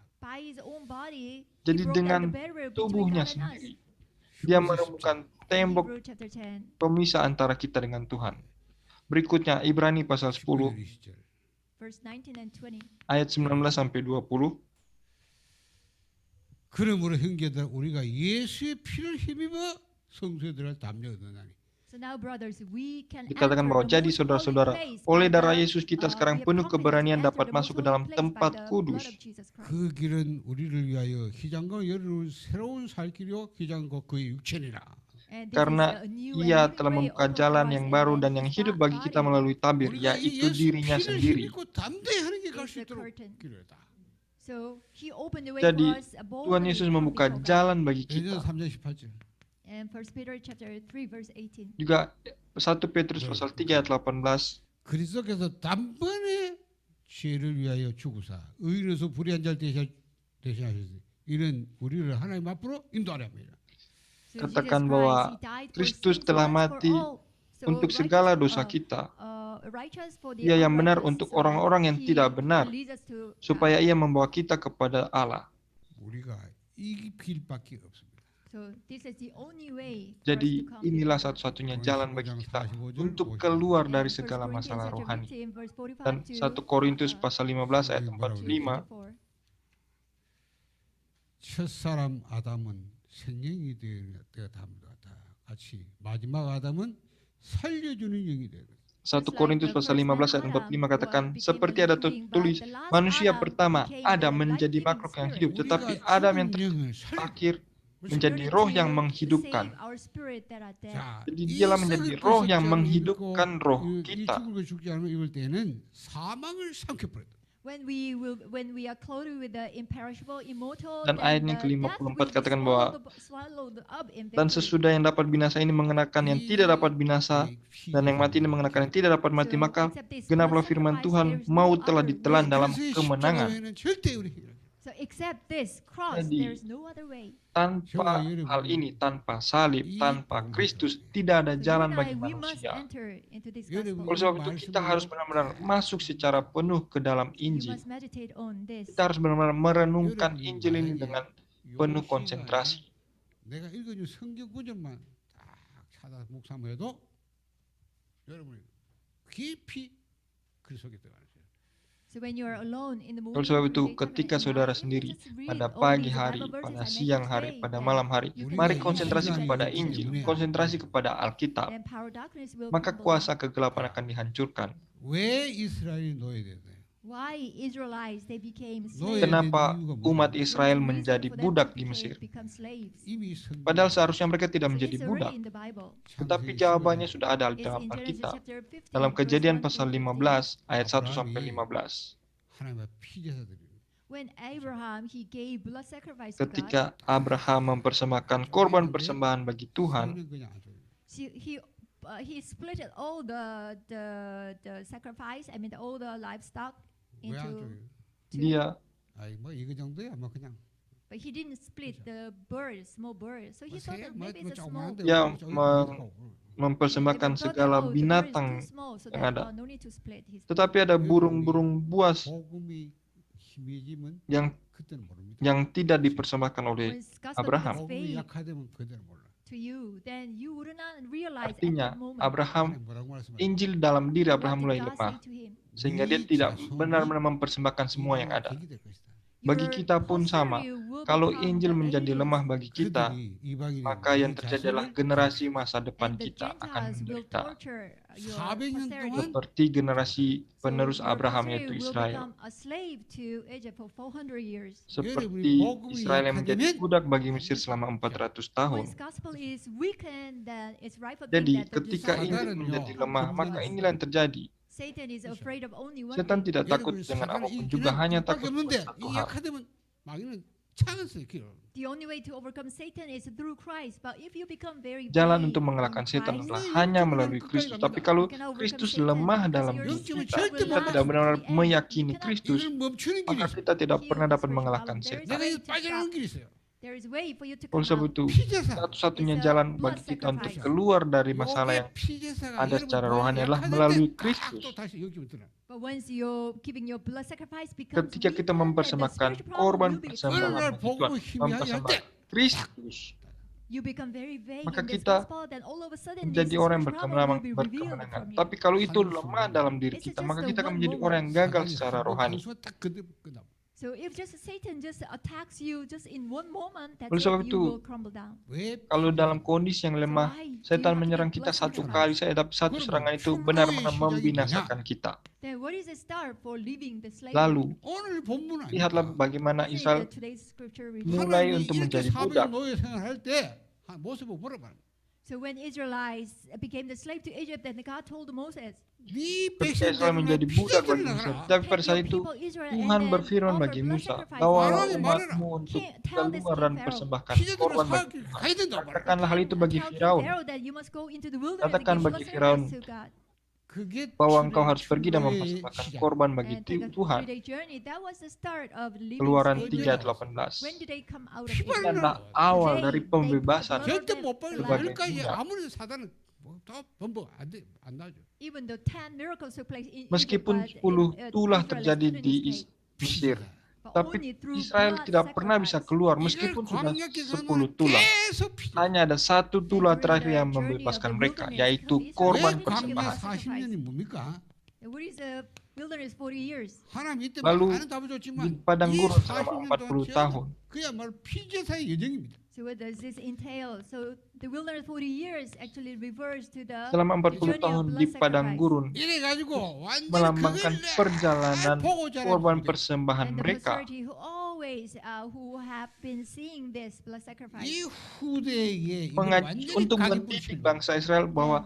Jadi dengan tubuhnya sendiri, dia menemukan tembok pemisah antara kita dengan Tuhan. Berikutnya Ibrani pasal 10 ayat 19 sampai 20. 그러므로 형제들 우리가 예수의 피를 힘입어 성소에 들어갈 담력 얻으나니. Dikatakan bahwa jadi saudara-saudara, oleh darah Yesus kita sekarang penuh keberanian dapat masuk ke dalam tempat kudus. 그 길은 우리를 위하여 희장과 열을 새로운 살 길이요 희장과 그의 육체니라. Karena ia telah membuka jalan yang baru dan yang hidup bagi kita melalui tabir, 우리가 이 yaitu 예수 dirinya 피를 sendiri. 힘입고 담대하게 갈 수 있도록 길이다. Jadi Tuhan Yesus membuka jalan bagi 에베소서 kita. 3장 18절. Juga 1 Petrus pasal 3 ayat 18. 그리스도께서 단번에 죄를 위하여 죽으사 의인으로서 불의한 자를 대신하셨으니 이는 우리를 하나님 앞으로 인도하려 합니다. Katakan bahwa Kristus telah mati untuk segala dosa kita. Ia yang benar untuk orang-orang yang tidak benar, supaya ia membawa kita kepada Allah. 우리가 이 길밖에 없습니다. Jadi inilah satu-satunya jalan bagi kita untuk keluar dari segala masalah rohani. Dan 1 Korintus pasal 15 ayat 45. 첫사람 아담은 생명이 되었답니다. 같이 마지막 아담은 살려주는 영이 되었다. 1 Korintus pasal 15 ayat 45 katakan, seperti ada tertulis, manusia pertama Adam menjadi makhluk yang hidup, tetapi Adam yang terakhir menjadi roh yang menghidupkan. Jadi dialah menjadi roh yang menghidupkan roh kita. Dan ayat yang ke-54 katakan bahwa dan sesudah yang dapat binasa ini mengenakan yang tidak dapat binasa, dan yang mati ini mengenakan yang tidak dapat mati, maka genaplah firman Tuhan, maut telah ditelan dalam kemenangan. Jadi tanpa hal ini, tanpa salib, tanpa Kristus, tidak ada jalan bagi manusia. Oleh sebab itu kita harus benar-benar masuk secara penuh ke dalam Injil. Kita harus benar-benar merenungkan Injil ini dengan penuh konsentrasi. 내가 읽어준 성경 구절만 딱 찾아 묵상해도 여러분이 깊이 그 속에 들어가는 거예요. Oleh sebab itu, ketika saudara sendiri pada pagi hari, pada siang hari, pada malam hari, mari konsentrasi kepada Injil, konsentrasi kepada Alkitab, maka kuasa kegelapan akan dihancurkan. 왜 이스라엘이 노예됐어요? Kenapa umat Israel menjadi budak di Mesir? Padahal seharusnya mereka tidak menjadi budak. Tetapi jawabannya sudah ada di dalam Alkitab. Dalam Kejadian pasal 15 ayat 1 sampai 15. Ketika Abraham mempersembahkan korban persembahan bagi Tuhan, he split all the sacrifice, all the livestock into dia but he didn't split the bird, small bird. So he thought that maybe it's a small dia mempersembahkan segala binatang yang ada. Tetapi ada burung-burung buas yang tidak dipersembahkan oleh Abraham. Artinya, Injil dalam diri Abraham mulai lemah, sehingga dia tidak benar-benar mempersembahkan semua yang ada. Bagi kita pun sama, kalau Injil menjadi lemah bagi kita, maka yang terjadi adalah generasi masa depan kita akan menderita. Seperti generasi penerus Abraham, yaitu Israel. Seperti Israel yang menjadi budak bagi Mesir selama 400 tahun. Jadi ketika Injil menjadi lemah, maka inilah yang terjadi. Setan tidak takut dengan apapun juga, hanya takut kepada satu hal, 창세 길. The only way to overcome Satan is through Christ. But if you become very Jalan vague untuk from mengalahkan setan Christ, adalah hanya melalui Kristus. Tapi kalau Kristus lemah dalam diri kita, kita tidak benar-benar meyakini Kristus, 이걸 멈추는 길이 maka 있어. kita tidak pernah dapat mengalahkan setan. 내가 이거 빠져나오는 길이 있어요. there is way for you to Oleh come sebab out. itu, satu-satunya jalan bagi kita untuk keluar dari masalah yang ada secara rohani adalah melalui Kristus. 또 다시 여기 오더라. But once you're giving your blood sacrifice becomes Ketika kita weakened, and the mempersembahkan spiritual power korban will be persembahan 어느 날 bagi 복음을 Tuhan, 희미하게 할 mempersembahkan 때 Kristus, you become very vague maka in this kita gospel, then all of a sudden menjadi this orang yang spiritual power will be revealed berkemenangan. from you. Tapi kalau itu lemah dalam diri kita, maka kita akan menjadi orang yang gagal secara rohani. 장수가 딱 끝나. So if just Satan just attacks you just in one moment, that's Oleh it, sebab you itu, will crumble down. 왜 Kalau dalam kondisi yang lemah, setan menyerang kita satu kali saja, tapi satu serangan itu benar-benar membinasakan kita. Then what is the start for leaving the slavery? Lalu, 오늘 본문은 lihatlah bagaimana Say Israel that today's scripture reading. mulai 하나님이 untuk 이렇게 menjadi 400년 budak. 노예 생활할 때 모습을 물어봐. So when Israelites became the slave to Egypt, then God told Moses, 네 Ketika Israel menjadi budak bagi Mesir, tapi pada saat itu Tuhan berfirman bagi Musa, bawalah umatmu untuk keluar dan persembahkan korban bagi Tuhan. Katakanlah hal itu bagi Firaun. Pharaoh that you must go into the wilderness Katakan and give bagi blood Firaun, sacrifice to God. 그게 bahwa engkau harus pergi dan 출애굽의 mempersembahkan 시작. korban bagi And take a Tuhan. 3-day journey. That was the start of living Keluaran slavery. 3 ayat 18. When did they come out of 피발을 Egypt? Ini adalah awal dari pembebasan. 절대 못 받는 sebagai 거니까 budak. 아무리 사단은 또 범벅 안 나죠. Even though 10 miracles took place in Meskipun Egypt, 10 tulah terjadi Israelites di couldn't escape. Mesir, But tapi only through Israel blood tidak pernah bisa sacrifice. keluar 이를 meskipun sudah 광야 기간은 10 tulah. 계속 피죠. Hanya ada satu tulah terakhir yang membebaskan mereka, yaitu korban 왜 광야 persembahan. 40년이 뭡니까? And what is the wilderness 40 years? 하나님 이때 Lalu 많은 답을 Di 줬지만 padang 이 gurun selama 40년 40 동안 tahun. 그야말로 피제사의 여정입니다. So what does this entail? So the wilderness 40 years actually refers to the Selama 40 journey of tahun blood di padang sacrifice. gurun 이래가지고 완전히 melambangkan 그걸 perjalanan 보고 자란 korban 분들. persembahan And the mereka. majority who always who have been seeing this blood sacrifice. 이 후대에게 이걸 Mengaj- 완전히 untuk 각인 mendidik 뿌리시는 bangsa Israel bahwa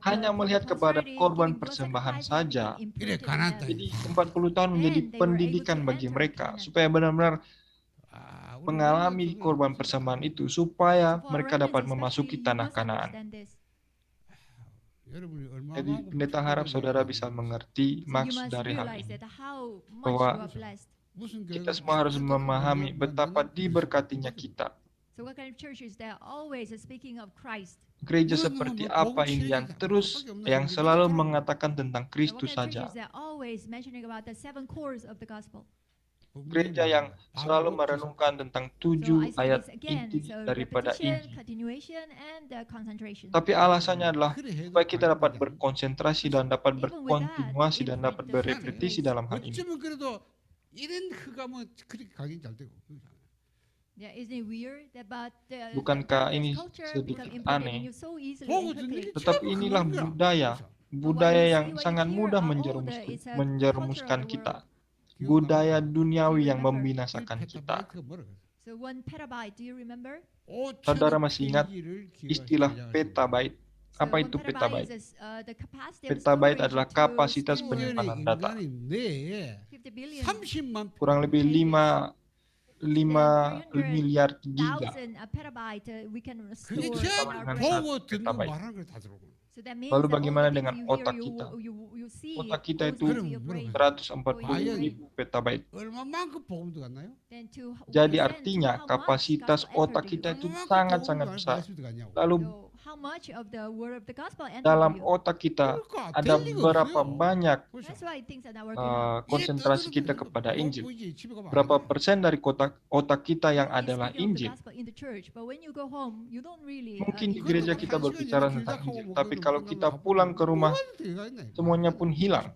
hanya The melihat kepada posterity korban giving blood persembahan sacrifice saja. will be Ini imprinted kanan in them. Jadi 40 tahun menjadi And they were pendidikan able to bagi enter mereka Canaan. supaya benar-benar 아, 우리 mengalami 우리가 korban 그거 persembahan itu supaya For mereka Arabians dapat especially, memasuki you tanah must Kanaan. understand this. 여러분이 얼마나 Jadi 하고 pendeta harap saudara bisa mengerti So you maksud must dari hal realize ini. that how much Bahwa you are blessed. 무슨 Kita 교회가 semua harus 어떤 memahami 교회가 betapa 만드는 diberkatinya kita. So what kind of church is that? Always speaking of Christ. Gereja seperti apa ini yang terus, yang selalu mengatakan tentang So what Kristus kind of church saja. is that? Always mentioning about the 7 cores of the gospel. Gereja yang selalu merenungkan tentang So 7 I say ayat this again. inti So daripada repetition, Injil. continuation, and concentration. Tapi alasannya adalah supaya kita dapat berkonsentrasi dan dapat berkontinuasi dan dapat berrepetisi dalam hal ini. 어쩌면 그래도 이런 흑암은 그렇게 각인 잘 되고 Yeah, isn't it weird that but the Bukankah this ini culture sedikit become imprinted aneh? in you so easily 보고 and quickly. 듣는 게 Tetapi 참 inilah 그런 거야. budaya, But budaya what you yang see, what you sangat hear mudah are all the- it's a menjerumuskan culture of the kita. world. Budaya duniawi yang Remember, membinasakan kita. 페타바이트가 뭐라고 했어? So 1 petabyte, do you remember? Saudara masih ingat 5천억 Istilah 기가바이트 petabyte. So Apa 1 itu petabyte petabyte? is the capacity of Petabyte storage adalah to kapasitas store penyimpanan 인간의 data. 뇌에 50 billion 30만 Kurang lebih 5 miliar giga. thousand petabyte we can store 그게 in 참 our dengan brain. 보고 satu 듣는 petabyte. 말하는 걸 다 들어오고 So that means Lalu that all bagaimana the dengan things you hear, otak kita? you see Otak kita goes itu into your brain. 140.000 petabyte. 얼마만큼 보험도 갔나요? Then to Jadi present artinya how much kapasitas gospel otak entered kita you. itu sangat-sangat besar. Lalu So how much of the word of the gospel entered dalam you? otak kita 그러니까 ada 될 리가 berapa 없어요. banyak That's why things are not working out. konsentrasi kita kepada Injil. 집에 가면 Berapa 안 돼. persen dari otak kita yang Only adalah speaking of the Injil? gospel in the church, but when you go home, you don't really Mungkin di include gereja the kita gospel. berbicara tentang Injil, tapi kalau kita pulang ke rumah, semuanya pun hilang.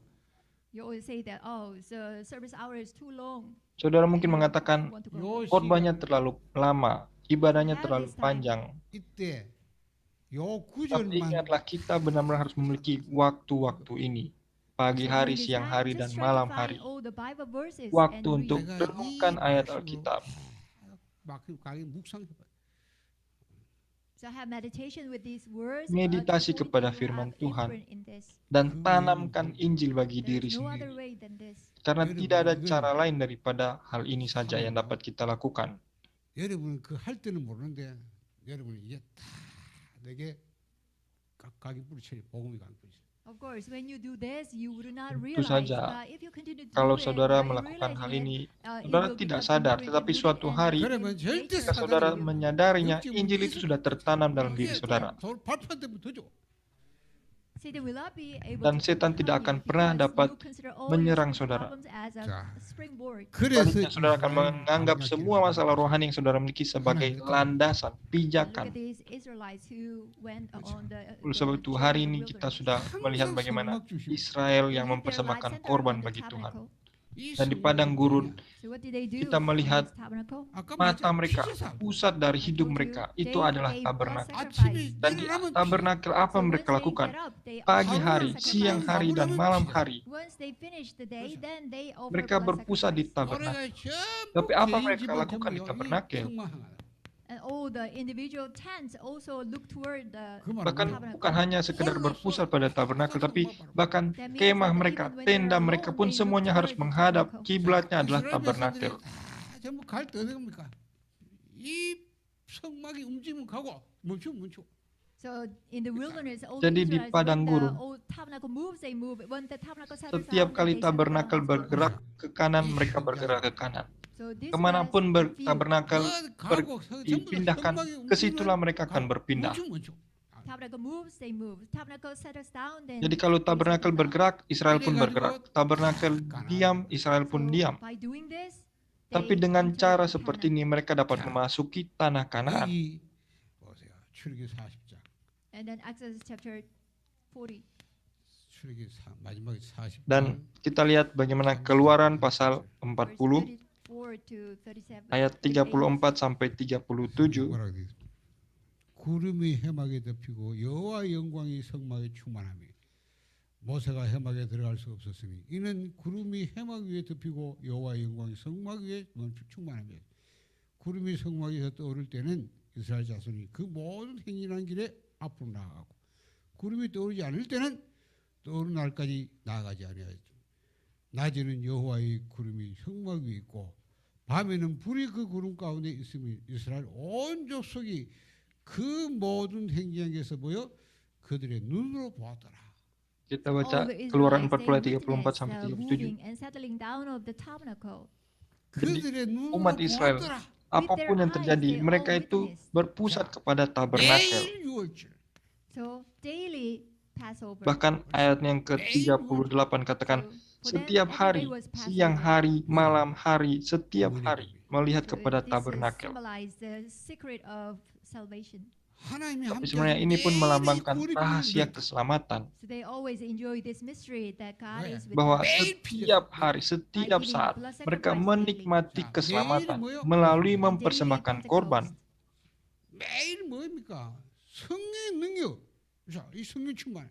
You always say that, oh, the service hour is too long. Saudara mungkin mengatakan Want to go home. khotbahnya terlalu lama, ibadahnya terlalu panjang. 이때 요 Tapi 구절만 ingatlah kita benar-benar harus memiliki waktu-waktu ini. Pagi So hari, during this siang time, hari, just dan try to malam find hari. all the Bible verses Waktu and untuk read. renungkan ayat Alkitab. 막 가게 묵상해봐. So have meditation with these words, meditasi the Holy kepada Spirit firman have Tuhan, imprint in this. dan tanamkan Injil bagi There's diri no other sendiri. way than this. Karena tidak ada cara lain daripada hal ini saja yang dapat kita lakukan. 여러분 그 할 때는 모르는데 여러분 이제 다 내게 각각이 뿌리쳐 복음이 간 거지. Of course, when you do this, you would not Tentu realize. saja, But if you continue to kalau do it, saudara by melakukan hal realizing ini, it, it saudara will tidak become sadar, imprint tetapi in suatu you and hari in 그러면 절대 nature ketika of saudara you. menyadarinya, Injil itu sudah tertanam dalam diri saudara. 발판 때부터 줘. Satan will not be able Dan to setan overcome tidak you akan pernah because dapat you consider all your menyerang spiritual saudara. problems as a 자, springboard. 그래서 Sebaliknya, saudara akan menganggap semua masalah rohani yang saudara miliki sebagai landasan, And look pijakan. at these Israelites who went on the Oleh sebab itu, hari ini kita sudah melihat bagaimana Israel yang mempersembahkan korban bagi Tuhan. Dan di padang gurun, So what did they do kita melihat in this tabernacle? mata mereka, pusat dari hidup mereka, itu adalah tabernakel. Dan di tabernakel apa So mereka once they lakukan? get up, they Pagi offer hari, blood siang sacrifice. hari, dan malam hari, Once they finish the day, then they offer mereka blood berpusat di sacrifice. tabernakel. 노래가 Tapi 전부 apa mereka 개인집만 lakukan di 전부요. 이 tabernakel? 평망하다. And all the individual tents also look toward the 그 말은 Bahkan tabernacle. bukan hanya sekedar berpusat pada tabernakel, tapi bahkan kemah mereka, tenda mereka pun semuanya harus menghadap, kiblatnya adalah tabernakel. 다 전부 갈 때 어디 갑니까? 이 성막이 움직이면 가고 멈추면 멈추고. So in the wilderness, all Jadi the di Israelites, padang when the gurun, old tabernacle moves, they move. When the tabernacle settles Setiap down, kali they settle down tabernakel as well. bergerak ke kanan, mereka bergerak ke kanan. So this Kemanapun was the view. tabernakel 가고 전부 다 dipindahkan, 성막이 ke situlah 움직이면 mereka akan 가고, berpindah. 멈추면 멈추고. Tabernacle moves, they move. Tabernacle settles down, then Jadi kalau they tabernakel settle down. bergerak, Israel pun bergerak. Tabernakel diam, Israel pun So diam. by doing this, Tapi they dengan enter cara Canaan. seperti ini mereka dapat memasuki tanah Kanaan. 여기 보세요. 출애굽기 40장. And then Exodus chapter 40. 출애굽기 마지막에 40장. Dan kita lihat bagaimana Keluaran pasal 40 Verse 34 to 37. ayat 34 sampai 37. 뭐라고 돼 있어요? 구름이 해막에 덮이고 여호와의 영광이 성막에 충만하며 모세가 해막에 들어갈 수 없었으니 이는 구름이 해막 위에 덮이고 여호와의 영광이 성막 위에 충만하며 구름이 성막에서 떠오를 때는 이스라엘 자손이 그 모든 행진하는 길에 앞으로 나아가고 구름이 떠오르지 않을 때는 떠오르는 날까지 나아가지 아니하였죠. 낮에는 여호와의 구름이 성막 위에 있고 밤에는 불이 그 구름 가운데 있으며 이스라엘 온 족속이 그 모든 행진에서 보여 그들의 눈으로 보았더라. Kita baca All the Keluaran Israelites, 40 ayat they 34 witnessed sampai the 37. moving and settling down of the tabernacle. 그들의 눈으로 umat Israel, 보았더라. apapun yang terjadi, mereka itu berpusat kepada tabernakel. 매일 유월절. So daily Passover. Bahkan ayat yang ke-38 katakan, So, for them, setiap every hari, day was Passover. siang hari, malam hari, setiap hari melihat So kepada this tabernakel. symbolize the secret of salvation. 하나님이 Tapi 함께 sebenarnya ini pun 매일 melambangkan 이 rahasia 구름이 keselamatan. So they always enjoy this mystery that God is with Bahwa them. setiap hari, setiap saat, mereka menikmati keselamatan melalui mempersembahkan korban. 매일 뭐입니까? 성령의 능력. 자, 이 성령 충만.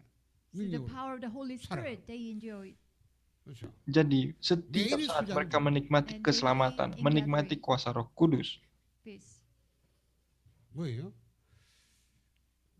So the 능력. power of the Holy Spirit they enjoy. 그렇죠. Jadi setiap saat mereka menikmati keselamatan, menikmati kuasa Roh Kudus. Peace. 뭐예요?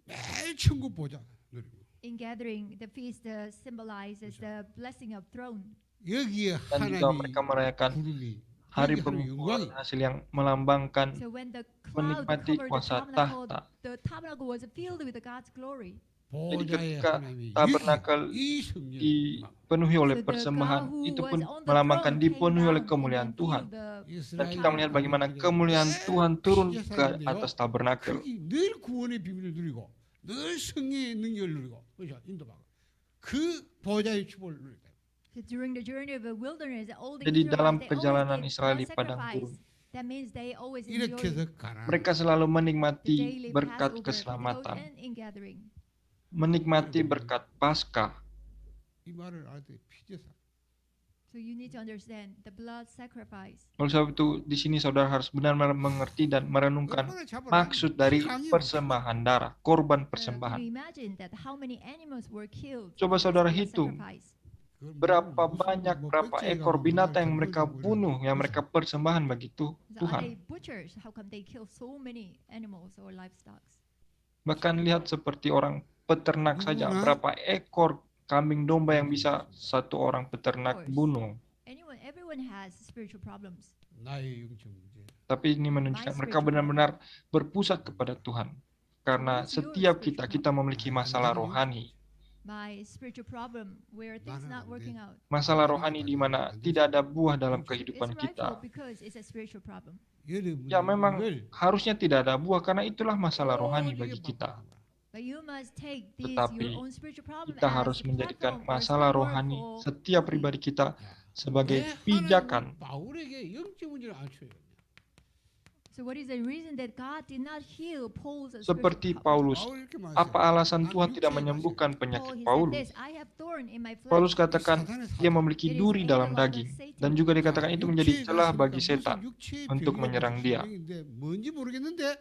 매일 천국 보자. 누리고. In gathering, the feast symbolizes the blessing of throne. 여기에 Dan juga 하나님이 mereka merayakan 구름이 hari 여기 하나님의 pengumpulan 영광이 hasil yang melambangkan So when the cloud menikmati covered the kuasa tabernacle, tahta. the tabernacle was filled with God's glory. 보좌의 ketika 하나님이 tabernakel 여기 이 성령 dipenuhi oleh So the persembahan, God who itu was pun on the melambangkan throne dipenuhi came oleh down kemuliaan and Tuhan. filled the Dan kita melihat bagaimana kemuliaan Tuhan turun ke atas tabernakel. 늘 구원의 비밀을 누리고 늘 성령의 능력을 누리고 그렇죠? 인도받고 그 보좌의 축복을 누리다. So during the journey of the wilderness, all the Jadi dalam Israelites, they perjalanan always gave Israel di blood padang sacrifice. gurun, That means they always 이렇게 enjoy 해서 가나안 mereka selalu the menikmati daily berkat Passover, keselamatan, and in gathering. menikmati berkat Paskah. 이 말을 알 때 피제사. So you need to understand the blood sacrifice. Oleh sebab itu di sini saudara harus benar-benar mengerti dan merenungkan maksud dari persembahan darah, korban Can persembahan. you imagine that how many animals were killed? Coba for this saudara blood hitung sacrifice? berapa banyak, berapa ekor binatang yang mereka bunuh, yang mereka persembahan bagi So are Tuhan. they butchers? How come they kill so many animals or livestock? Bahkan lihat seperti orang peternak saja, berapa ekor kambing domba yang bisa satu orang peternak bunuh. Everyone has spiritual problems. 나의 영적 문제. Tapi ini menunjukkan mereka benar-benar berpusat kepada Tuhan. Karena setiap kita memiliki masalah rohani. My spiritual problem where things not working out. Masalah rohani di mana tidak ada buah dalam kehidupan It's kita. rightful because it's a spiritual problem. Ya memang harusnya tidak ada buah karena itulah masalah rohani bagi kita. But you must take this, Tetapi your own spiritual problem kita as harus a menjadikan platform or masalah springboard rohani for setiap healing. pribadi kita sebagai pijakan. 바울에게 영적 문제를 안 줘요. So what is the reason that God did not heal Paul's spiritual Seperti problem? Paulus, apa alasan Tuhan tidak menyembuhkan Paul, penyakit he said Paulus? this, I have thorn in my flesh. Paulus katakan dia memiliki duri dalam daging dan juga dikatakan itu menjadi celah bagi setan untuk menyerang dia. 뭔지 모르겠는데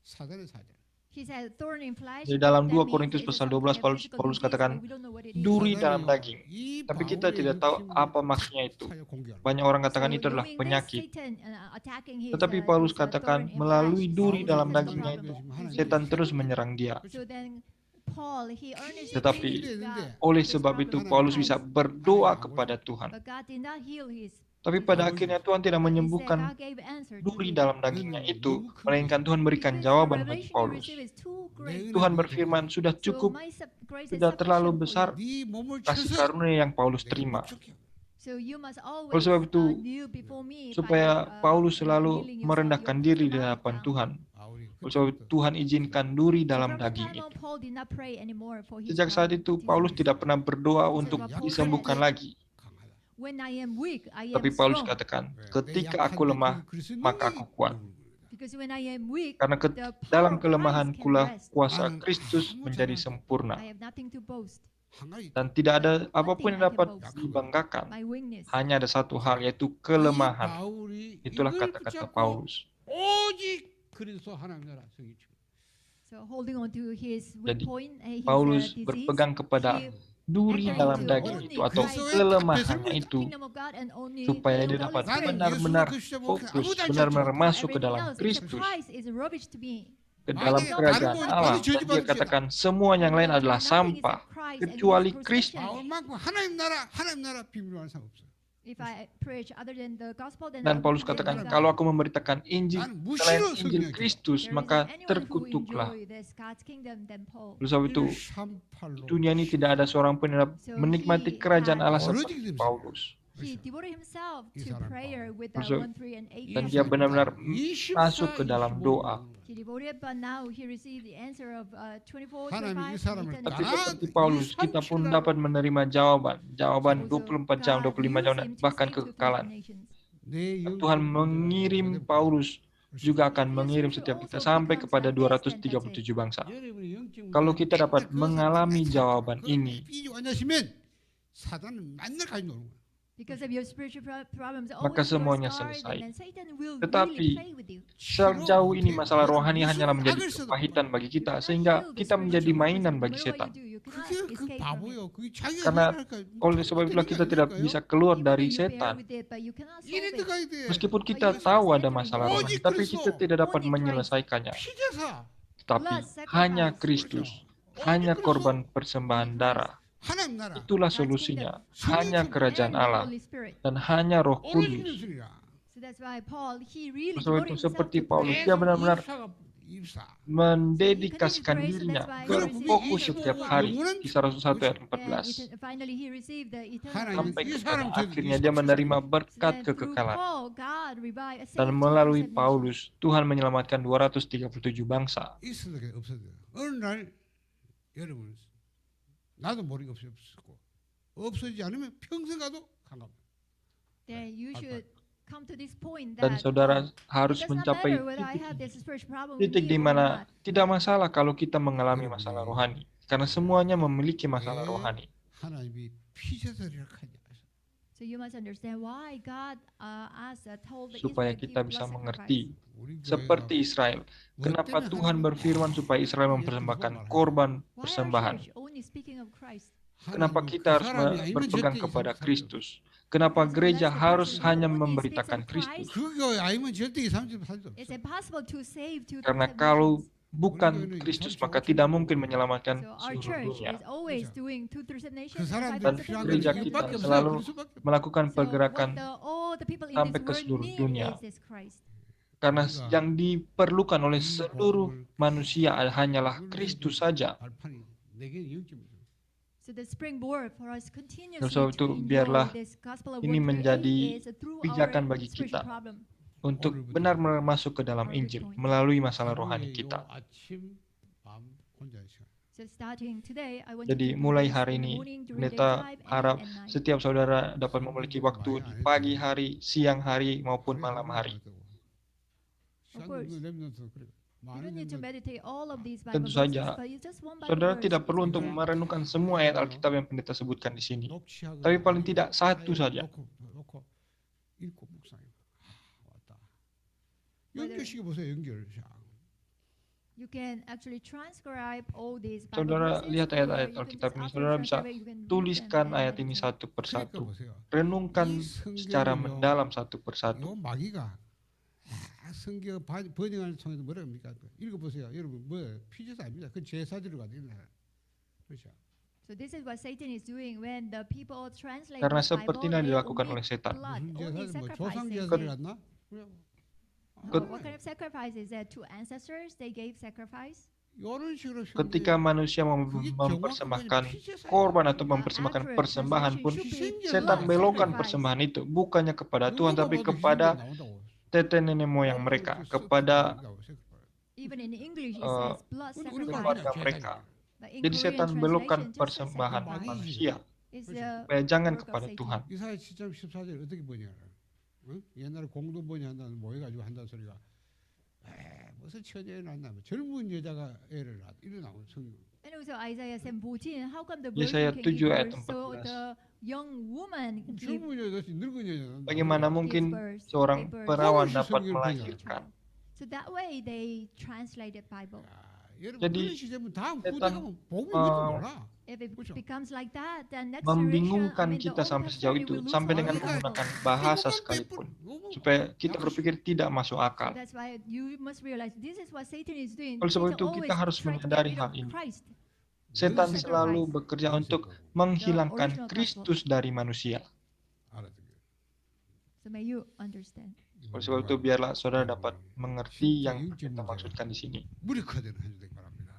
사단의 사자. He said thorn in flesh. Di dalam That 2 means Korintus it is pasal something 12 that Paulus physical disease, katakan but we don't know what it is. duri dalam daging. 이 Tapi kita 바울의 tidak tahu 영적인 apa maksudnya itu. 사자 공격을. Banyak orang katakan So itu adalah knowing this, penyakit. Satan, attacking his, Tetapi Paulus his, thorn katakan in melalui flesh, duri so dalam this is the dagingnya itu, problem. setan terus menyerang dia. So then Paul, he earnestly Tetapi prayed to God oleh his sebab problem itu in Paulus Christ. bisa berdoa kepada Tuhan. But God did not heal his. Tapi pada akhirnya Tuhan tidak Instead, menyembuhkan God gave answer to duri him. dalam dagingnya itu, melainkan Tuhan berikan Because the jawaban bagi revelation you Paulus. receive is too great. Tuhan berfirman, sudah So cukup, my grace is sudah terlalu sufficient for besar you. 네 몸을 kasih 쳐서 karunia yang Paulus terima. So you must always Oleh sebab itu, kneel before me supaya by, Paulus healing selalu yourself, merendahkan your diri di body hadapan down. Tuhan. 바울이 Oleh sebab itu, Tuhan izinkan duri So dalam from the daging time itu. on, Paul did not pray anymore for his Sejak saat problem, itu, disease. Paulus tidak pernah berdoa untuk Paul disembuhkan said, lagi. 강하다. When I am weak, I am Tapi Paulus strong. katakan, 내 ketika 약한 aku 데 lemah, 그리스도의 maka 능력이 aku kuat. Because when I am weak, Karena the power dalam of kelemahan Christ can pula rest. kuasa Kristus menjadi I sempurna. have nothing to boast. 한 가지 Dan tidak ada apapun yang dapat dibanggakan. My weakness. Hanya ada satu hal, yaitu 이 kelemahan. 바울이 Itulah 이걸 kata-kata 붙잡고 Paulus. 오직 그리스도 하나님 나라 성이죠. So holding on to his weak Jadi, point, his Paulus disease, berpegang kepada he duri entered dalam into daging only itu atau Christ, kelemahannya itu kingdom of God, and only supaya the dia Holy dapat Spirit. benar-benar fokus, benar-benar masuk ke Everything dalam else except Kristus, Christ is rubbish to me. ke dalam kerajaan Allah. Dan dia katakan semua yang lain adalah sampah kecuali Kristus. 바울만큼 하나님 나라 비밀로 하는 사람 없어. If I preach other than the gospel, then Dan Paulus katakan, kalau aku memberitakan Injil selain Injil Kristus, maka terkutuklah. Oleh sebab itu, di dunia ini tidak ada seorang pun yang dapat menikmati kerajaan Allah seperti Paulus. He devoted himself to prayer with Maksud- 1:3 and 8. Dan dia benar-benar masuk ke dalam doa. He devoted, but now he received the answer of 24, 하나님이 이 25, 사람을 and Tapi 10. seperti Paulus, kita pun dapat menerima jawaban 24 jam, 25 jam, dan bahkan kekekalan. 내 영- Tuhan mengirim Paulus, juga akan mengirim setiap kita sampai kepada 237 bangsa. 여러분의 영적 Kalau 문제, kita dapat 그 mengalami 사단, jawaban 그 ini, 삐지고 앉으시면 사단은 맨날 가지 노는 거야. Because of your spiritual problems, maka always you are semuanya starving, selesai. and Satan will Tetapi, really play with you. sejauh ini masalah rohani hanyalah menjadi kepahitan bagi kita, sehingga kita menjadi mainan bagi setan. 그게 그 바보요. 그게 자기가 Karena 해결할까? oleh sebab itulah kita tidak bisa keluar dari setan. 이래 들어가야 돼. Meskipun kita tahu ada masalah rohani, tapi kita tidak dapat menyelesaikannya. 피제사 Tapi hanya Kristus, hanya korban persembahan darah. 하나님 나라 Itulah solusinya. Hanya kerajaan Allah dan hanya Roh 오로지 Kudus. 예술이야. Sebab itu seperti Paulus, dia benar-benar 입사. mendedikasikan dirinya berfokus setiap hari. Kisah Rasul 1 ayat 14. Sampai kepada akhirnya dia menerima berkat kekekalan. Dan melalui Paulus, Tuhan menyelamatkan 237 bangsa. 있어도 돼, 없어도 돼. 어느 날 여러분 나도 모르게 없었고 없어지지 않으면 평생 가도 상관없어. Dan saudara harus mencapai titik di mana tidak masalah kalau kita mengalami masalah rohani. Karena semuanya memiliki masalah rohani. 하나님이 피제사리라 하지 않았어. Supaya kita bisa mengerti seperti Israel. Kenapa Tuhan berfirman supaya Israel mempersembahkan korban persembahan? Kenapa kita harus berpegang kepada Kristus? Kenapa gereja harus hanya memberitakan Kristus? 그거 아니면 절대 이 사람들 살수 없어. Karena kalau bukan Kristus, maka tidak mungkin menyelamatkan So our seluruh church dunia. is always doing 2-3 nations. 그 사람들 Dan 필요한 gereja 건 kita 이밖에 없어요. selalu 그리스도밖에 없어요. melakukan So pergerakan what all the people in sampai this ke world seluruh need dunia. is this Christ. Karena 우리가 yang diperlukan oleh 이 seluruh 복음을 manusia hanyalah 이걸 Kristus 가지고 saja. 발판이 내게 영점이죠. So the springboard for us continuously sebab itu to biarlah enjoy this gospel of ini word menjadi is through pijakan our bagi spiritual kita problem. untuk benar-benar masuk ke dalam Injil melalui masalah rohani 하루에 요 kita. 아침 밤 혼자 시간. So starting today, I want Jadi to do mulai this hari in the ini morning, during pendeta daytime, harap and night. setiap saudara dapat memiliki waktu di pagi hari, siang hari maupun 하루에 malam 한 hari. 번도 안 했다고. 시간 course. 없는 렘넌트 그래. You 많은 don't need to 렘넌트 meditate all of these Bible Tentu verses, saja, but you just one Bible saudara verse tidak is perlu untuk enough. merenungkan semua ayat Alkitab yang pendeta sebutkan di sini. 녹취하고 Tapi paling tidak satu saja. 놓고 읽고 묵상해. 왔다. 연결시켜 보세요. 연결. You can actually transcribe all these Bible Saudara verses, lihat or ayat-ayat you can Alkitab just ini, after saudara bisa transcribe, you can read them tuliskan and ayat ini meditate. satu 그러니까 persatu. 보세요. Renungkan 이 secara 성경을요, mendalam satu persatu. 요 마귀가 성경 번역을 통해서 뭐라 합니까? 읽어보세요. 여러분 뭐 피제사 아닙니다. 그 제사지로 가지고 있는 그렇죠. So this is what Satan is doing when the people translate Karena the Bible. seperti ini yang They dilakukan omit oleh setan. blood, 무슨 only 제사 뭐 조상 sacrifices. 제사를 갔나? What kind of sacrifice is that? To ancestors, they gave sacrifice. 이런 식으로 Ketika manusia mempersembahkan korban atau mempersembahkan persembahan pun, setan belokkan persembahan itu bukannya kepada Tuhan tapi kepada tete nenek moyang mereka, kepada Even in English, it Uh, says blood keluarga sacrifice. mereka. But in Jadi Korean setan belokkan translation, just says persembahan sacrifice. manusia It's the supaya jangan work of kepada Satan. Tuhan. 이사야 7장 14절 어떻게 보냐? 응? 옛날에 공동번이 한다는 모여가지고 한다는 소리가 무슨 처녀에 낳나? 젊은 여자가 애를 낳 이래 나오는 성경. And also Isaiah 7:14. How come the Yesaya virgin can 7 give ayat birth? So 14. the young woman give 젊은 여자, 늙은 여자. Bagaimana mungkin seorang perawan dapat melahirkan? So that way they translated Bible. 여러분 Jadi, 그런 시대면 다음 setan, 후대가 복음이 뭔지 몰라. If it 그렇죠. becomes like that, then next Membingungkan generation, kita sampai sejauh itu, sampai dengan menggunakan 뭐 bahasa sekalipun, supaya kita berpikir tidak masuk akal. That's why you must realize this is what Satan is doing. Oleh sebab Satan itu, kita always harus try to get menyadari rid hal of ini. Christ. Setan Sacrifice. selalu bekerja untuk menghilangkan Kristus dari manusia. So may you understand. Oleh sebab itu, biarlah saudara dapat mengerti yang kita maksudkan di sini. 무력화되는 한 주되기 바랍니다.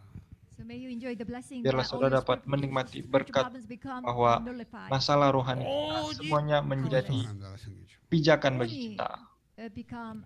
So may you enjoy the blessing Biarlah that all saudara your dapat spiritual menikmati problems berkat become bahwa nullified. masalah rohani kita semuanya menjadi 하나님 생기죠. pijakan bagi Only kita become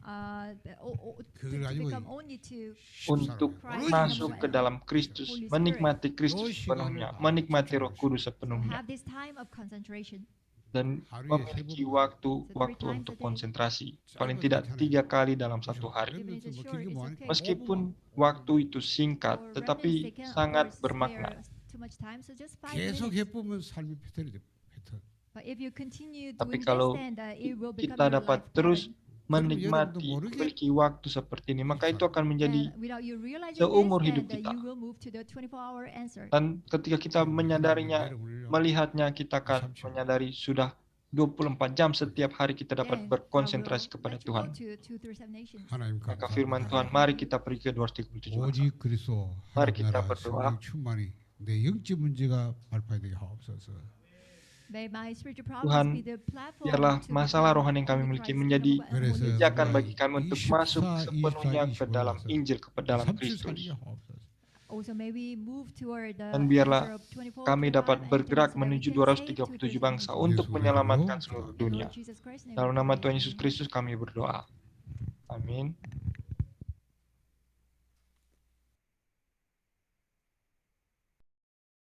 그걸 to 가지고 become only to untuk masuk ke dalam Kristus, menikmati Kristus sepenuhnya, menikmati Roh Kudus sepenuhnya, have this time of concentration. dan memiliki waktu untuk konsentrasi, paling tidak 3 kali dalam satu hari. Even if it's short, it's okay. Meskipun waktu itu singkat, For tetapi remnants, they cannot, of sangat course, bermakna. spare too much time, so just 5 계속 minutes. 해보면 삶이 패턴이 돼. 패턴. But if you continue Tapi doing kalau this, then it will become kita your dapat life terus pattern. menikmati, memiliki waktu seperti ini, maka itu akan menjadi, And without you realizing seumur this, hidup then kita. you will move to the 24-hour answer. dan ketika kita menyadarinya, melihatnya, kita akan menyadari sudah 24 jam setiap hari kita dapat Then berkonsentrasi I will kepada let you go Tuhan. to 237 nations. 하나님 Maka firman Tuhan, mari kita pergi ke 237 bangsa. 오직 그리스도 Mari 하나님 kita 나라 berdoa. 성령 충만이 내 영적 문제가 발파되게 하옵소서. May my spiritual Tuhan, problems be the platform biarlah to masalah become rohani yang kami only miliki Christ, menjadi number one, 그래서 only pijakan 우리가 bagi kami untuk masuk 24, sepenuhnya 25 ke dalam 에서 Injil, ke dalam 30 Kristus. 살게 하옵소서. Also may we move toward the Dan biarlah answer of 24, kami 25, dapat and bergerak 27 menuju we can save 237 237 bangsa nations. untuk Yesus menyelamatkan berdoa. seluruh In dunia. Lord Jesus Christ's name Dalam we nama pray. Tuhan Yesus Amen. Kristus kami berdoa. Amin.